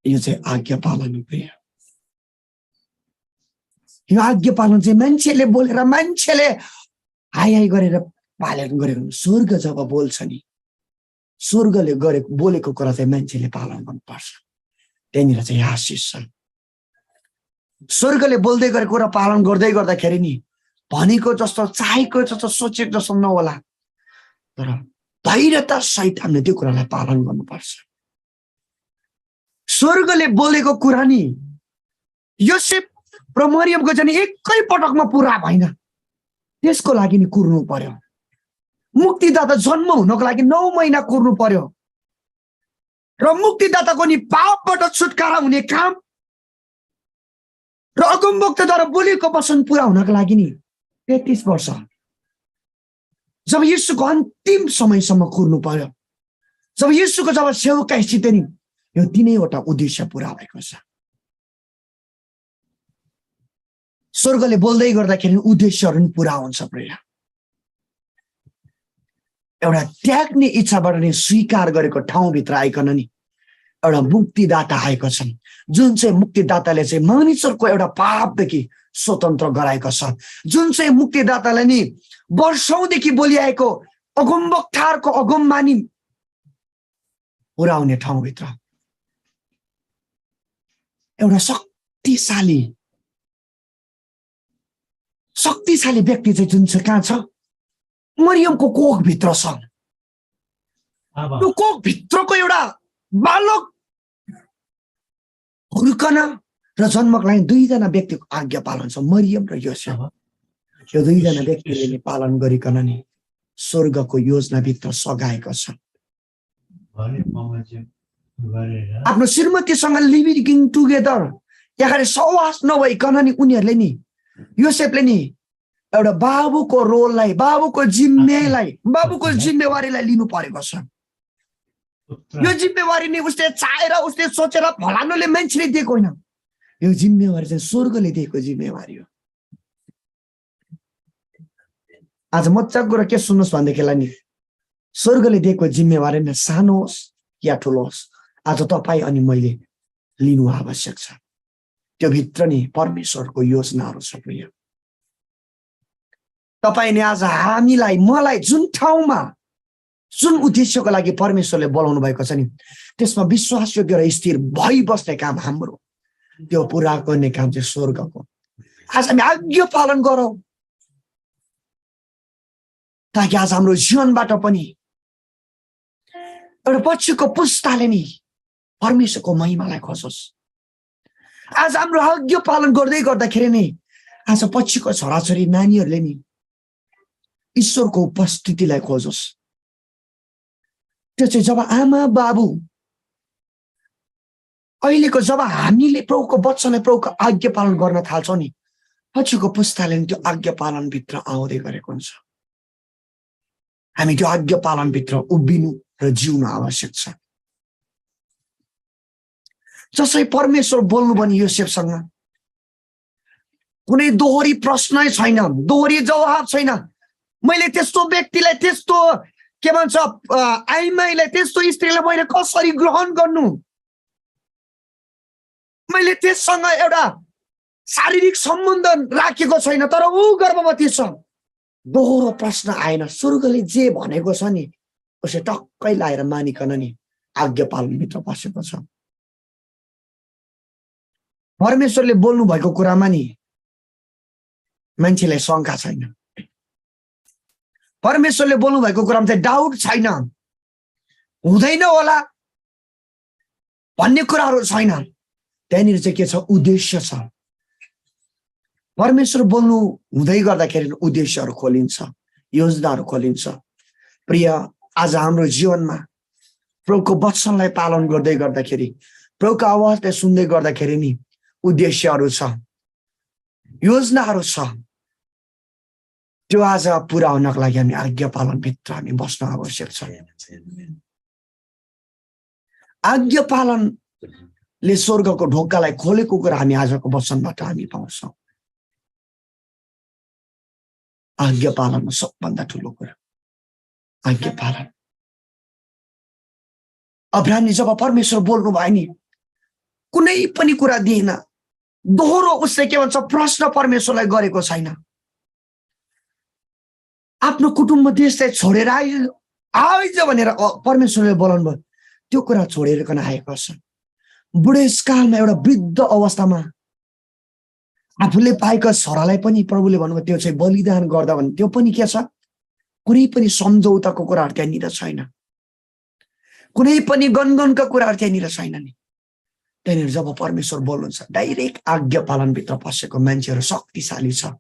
Speaker 4: यो चाहिँ आज्ञा पालन हो प्रिय। यो आज्ञा पालन चाहिँ मान्छेले बोलेर मान्छेले हाई हाई गरेर पालन गरेको। स्वर्ग जब बोल्छ नि, स्वर्गले गरेको बोलेको कुरा चाहिँ मान्छेले पालन गर्नुपर्छ। त्यहाँनिर चाहिँ आशिष छ। स्वर्गले बोल्दै गरेको कुरा पालन गर्दै गर्दाखेरि नि भनेको जस्तो चाहेको जस्तो सोचेको जस्तो नहोला, तर धैर्यता सहित हामीले त्यो कुरालाई पालन गर्नुपर्छ। स्वर्गले बोलेको कुरा नि योसेफ र मरियमको चाहिँ एकै पटकमा पुरा भएन, त्यसको लागि नि कुर्नु पर्यो। मुक्तिदाता जन्म हुनको लागि 9 महिना कुर्नु पर्यो र मुक्तिदाताको नि पापबाट छुटकारा हुने काम र अगमवक्ताद्वारा बोलेको वचन पुरा हुनको लागि नि 33 वर्ष, जब यीशुको अन्तिम समयसम्म कुर्नु पर्यो, जब यीशुको जब सेवकाई सित नि यो 3वटा उद्देश्य पुरा भएको छ। स्वर्गले बोल्दै गर्दाखेरि उद्देश्यहरू नि पुरा हुन्छ प्रिय। एउटा त्याग्ने इच्छाबाट नै स्वीकार गरेको ठाउँभित्र आइकन नि एउटा मुक्तिदाता आएको छ, जुन चाहिँ मुक्तिदाताले चाहिँ मानिसहरूको एउटा पापदेखि स्वतन्त्र गराएको छ, जुन चाहिँ मुक्तिदाताले नि वर्षौंदेखि बोलिआएको अगमवक्ताहरूको अगमबानी पुरा हुने ठाउँभित्र एउटा शक्तिशाली व्यक्ति चाहिँ जुन चाहिँ कहाँ छ, मरियमको कोखभित्र छ। त्यो कोखभित्रको एउटा बालक हुर्कन र जन्मको लागि 2 जना व्यक्तिको आज्ञा पालन छ, मरियम र योसेफ। यो 2 जना व्यक्तिले नि पालन गरिकन नि स्वर्गको योजनाभित्र सघाएको छ। आफ्नो श्रीमतीसँग लिभिङ टुगेदर यहाँ सहवास नभइकन नि उनीहरूले नि योसेफले नि एउटा बाबुको रोललाई, बाबुको जिम्मेवारीलाई लिनु परेको छ। यो जिम्मेवारी नि उसले चाहेर उसले सोचेर फलानुले मान्छेले दिएको होइन, यो जिम्मेवारी चाहिँ स्वर्गले दिएको जिम्मेवारी हो। आज मजाक कुरा के सुन्नुहोस् भनेदेखिलाई नि स्वर्गले दिएको जिम्मेवारी न सानो होस् या ठुलो होस्, आज तपाईँ अनि मैले लिनु आवश्यक छ। त्यो भित्र नि परमेश्वरको योजनाहरू छ प्रिय। तपाईले आज हामीलाई मलाई जुन ठाउँमा जुन उद्देश्यको लागि परमेश्वरले बोलाउनु भएको छ नि त्यसमा विश्वासयोग्य र स्थिर भइबस्ने काम हाम्रो, त्यो पुरा गर्ने काम चाहिँ स्वर्गको। आज हामी आज्ञा पालन गरौँ ताकि आज हाम्रो जीवनबाट पनि एउटा पछिको पुस्ताले नि परमेश्वरको महिमालाई खोजोस्। आज हाम्रो आज्ञा पालन गर्दै गर्दाखेरि नि आज पछिको छोराछोरी नानीहरूले नि ईश्वरको उपस्थितिलाई खोजोस्। त्यो चाहिँ जब आमा बाबु अहिलेको जब हामीले प्रभुको वचनलाई प्रभुको आज्ञा पालन गर्न थाल्छौँ नि पछिको पुस्ताले त्यो आज्ञा पालनभित्र आउँदै गरेको हुन्छ। हामी त्यो आज्ञा पालनभित्र उभिनु र जिउनु आवश्यक छ। जसै परमेश्वर बोल्नु भने योसेफसँग कुनै दोहोरी प्रश्नै छैन, दोहोरी जवाब छैन। मैले त्यस्तो व्यक्तिलाई, त्यस्तो के भन्छ आइमाईलाई, त्यस्तो स्त्रीलाई मैले कसरी ग्रहण गर्नु, मैले त्यससँग एउटा शारीरिक सम्बन्ध राखेको छैन तर ऊ गर्भवती छ। दोहोरो प्रश्न आएन। स्वर्गले जे भनेको छ नि उसले टक्कै लाएर मानिकन नि आज्ञा पालनभित्र बसेको छ। परमेश्वरले बोल्नु भएको कुरामा नि मान्छेलाई शङ्का छैन, परमेश्वरले बोल्नु भएको कुरामा चाहिँ डाउट छैन, हुँदैन होला भन्ने कुराहरू छैन। त्यहाँनिर चाहिँ के छ, उद्देश्य छ। परमेश्वर बोल्नु हुँदै गर्दाखेरि उद्देश्यहरू खोलिन्छ, योजनाहरू खोलिन्छ। प्रिय, आज हाम्रो जीवनमा प्रभुको वचनलाई पालन गर्दै गर्दाखेरि, प्रभुको आवाजलाई सुन्दै गर्दाखेरि नि उद्देश्यहरू छ, योजनाहरू छ। त्यो आज पुरा हुनको लागि हामी आज्ञा पालनभित्र हामी बस्न आवश्यक छ। आज्ञा पालनले स्वर्गको ढोकालाई खोलेको कुरा हामी आजको वचनबाट हामी पाउँछौँ। आज्ञा पालनमा सबभन्दा ठुलो कुरा आज्ञा पालन। अब्राहमले जब परमेश्वर बोल्नु भयो नि, कुनै पनि कुरा दिएन, दोहोरो उसले के भन्छ, प्रश्न परमेश्वरलाई गरेको छैन। आफ्नो कुटुम्ब देशलाई छोडेर आइज भनेर परमेश्वरले बोलाउनु भयो, त्यो कुरा छोडेर कन आएको छ। बुढेसकालमा एउटा वृद्ध अवस्थामा आफूले पाएका छोरालाई पनि प्रभुले भन्नुभयो त्यो चाहिँ बलिदान गर्दा भने त्यो पनि के छ, कुनै पनि सम्झौताको कुराहरू त्यहाँनिर छैन, कुनै पनि गनगनका कुराहरू त्यहाँनिर छैन नि। त्यहाँनिर जब परमेश्वर बोल्नुहुन्छ, डाइरेक्ट आज्ञा पालनभित्र पसेको मान्छेहरू शक्तिशाली छ।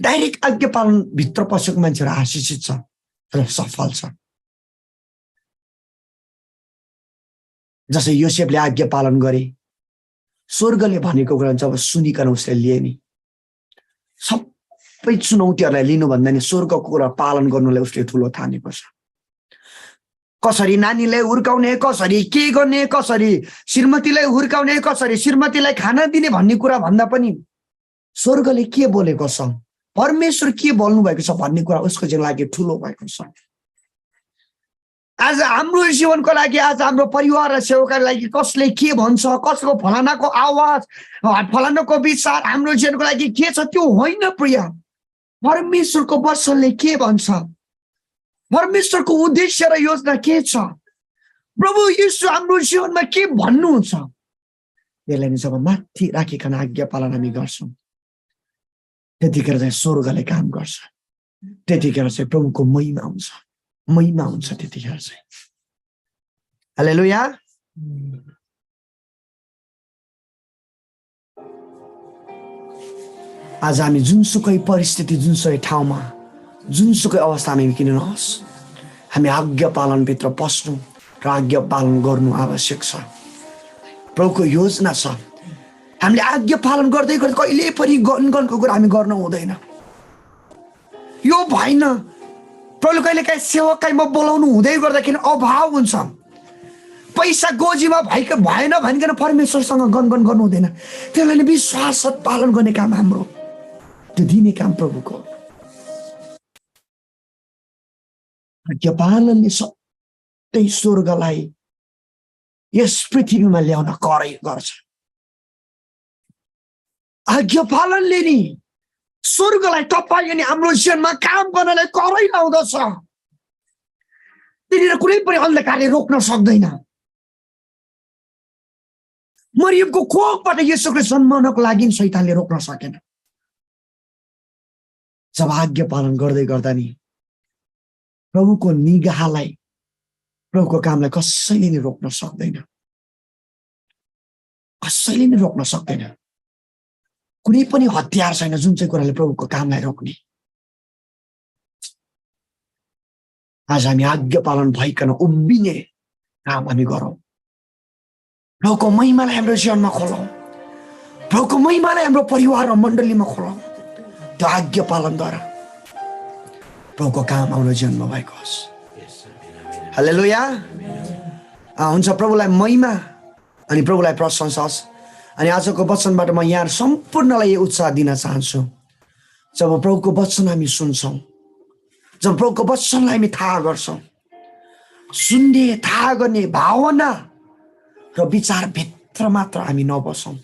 Speaker 4: डाइरेक्ट आज्ञा पालनभित्र पसेको मान्छेहरू आशिषित छ र सफल छ। जसै योसेफले आज्ञा पालन गरे, स्वर्गले भनेको कुरा जब सुनिकन उसले लिए नि, सबै चुनौतीहरूलाई लिनुभन्दा नि स्वर्गको कुरा पालन गर्नुलाई उसले ठुलो ठानेको छ। कसरी नानीलाई हुर्काउने, कसरी के गर्ने, कसरी श्रीमतीलाई हुर्काउने, कसरी श्रीमतीलाई खाना दिने भन्ने कुरा भन्दा पनि स्वर्गले के बोलेको छ, परमेश्वर के बोल्नु भएको छ भन्ने कुरा उसको लागि ठुलो भएको छ। आज हाम्रो जीवनको लागि, आज हाम्रो परिवार र सेवाका लागि कसले के भन्छ, कसको फलानाको आवाज, फलानाको विचार हाम्रो जीवनको लागि के छ त्यो होइन प्रिय। परमेश्वरको वचनले के भन्छ, परमेश्वरको उद्देश्य र योजना के छ, प्रभु येशू हाम्रो जीवनमा के भन्नुहुन्छ, त्यसलाई नि जब माथि राखिकन आज्ञा पालन हामी गर्छौँ, त्यतिखेर चाहिँ स्वर्गले काम गर्छ। त्यतिखेर चाहिँ प्रभुको महिमा हुन्छ, महिमा हुन्छ त्यतिखेर चाहिँ। हालेलुया। आज हामी जुनसुकै परिस्थिति, जुनसुकै ठाउँमा, जुनसुकै अवस्थामा हामी किन नहोस्, हामी आज्ञा पालनभित्र पस्नु र आज्ञा पालन गर्नु आवश्यक छ। प्रभुको योजना छ। हामीले आज्ञा पालन गर्दै गर्दै कहिले पनि गनगनको कुरा हामी गर्न हुँदैन। यो भएन, प्रभुले कहिले काहीँ सेवकाईमा बोलाउनु हुँदै गर्दाखेरि अभाव हुन्छ, पैसा गोजीमा भएन भनिकन परमेश्वरसँग गनगन गर्नु हुँदैन। त्यसलाई विश्वास पालन गर्ने काम हाम्रो, त्यो दिने काम प्रभुको। आज्ञा पालनले सबै स्वर्गलाई यस पृथ्वीमा ल्याउन करै गर्छ। आज्ञा पालनले नि स्वर्गलाई तपाईँ अनि हाम्रो जीवनमा काम गर्नलाई करै लाउँदछ। त्यहाँनिर कुनै पनि अन्धकारले रोक्न सक्दैन। मरियमको कोखबाट येशूको जन्मनको लागि शैतानले रोक्न सकेन। जब आज्ञा पालन गर्दै गर्दा नि प्रभुको निगाहलाई, प्रभुको कामलाई कसैले नि रोक्न सक्दैन, कसैले नि रोक्न सक्दैन। कुनै पनि हतियार छैन जुन चाहिँ कुराले प्रभुको कामलाई रोक्ने। आज हामी आज्ञा पालन भइकन उभिने काम हामी गरौँ। प्रभुको महिमालाई हाम्रो जीवनमा खोलौँ, प्रभुको महिमालाई हाम्रो परिवार र मण्डलीमा खोलौँ। त्यो आज्ञा पालनद्वारा प्रभुको काम हाम्रो जीवनमा भएको होस्। हालेलुया। हुन्छ, प्रभुलाई महिमा अनि प्रभुलाई प्रशंसा होस्। अनि आजको वचनबाट म यहाँ सम्पूर्णलाई उत्साह दिन चाहन्छु। जब प्रभुको वचन हामी सुन्छौँ, जब प्रभुको वचनलाई हामी थाहा गर्छौँ, सुन्ने, थाहा गर्ने भावना र विचारभित्र मात्र हामी नबसौँ,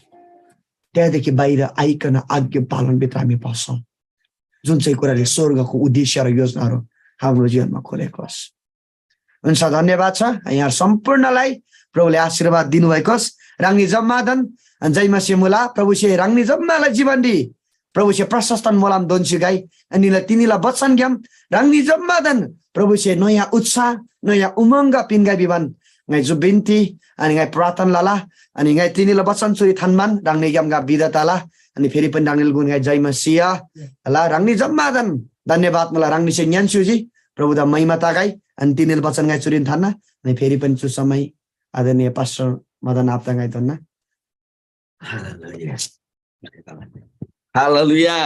Speaker 4: त्यहाँदेखि बाहिर आइकन आज्ञा पालनभित्र हामी बस्छौँ, जुन चाहिँ कुराले स्वर्गको उद्देश्य र योजनाहरू हाम्रो जीवनमा खोलेको होस्। हुन्छ, धन्यवाद छ यहाँ सम्पूर्णलाई। प्रभुले आशीर्वाद दिनुभएको होस्। राङ्नी जम्मादन जय मसीह मुला प्रभु से राङ्नी जम्मालाई जीवन दि प्रभु से प्रशस्तन मोलाम दोन्सी गाई अनिला तिनीला बच्चन ग्याम राङ्नी जम्मादन प्रभु से नयाँ उत्साह, नयाँ उमङ्ग पिनगाई Vivaan ngai ju binti ani ngai pratan lala ani ngai tinila basan suri thanman rangni yam ga bidatala ani फेरि पनि राङ्नील गुण गाई जय मसीह ला राङ्नी जम्मादन धन्यवाद मलाई राङ्नी से ज्ञानसुजी प्रभु दा महिमा तागाई अनि तिनील बचन गाई चुरिन थान्ना अनि फेरि पनि छु समय आदरणीय पास्टर मदन आपता गाई तन्ना
Speaker 1: हालेलुया।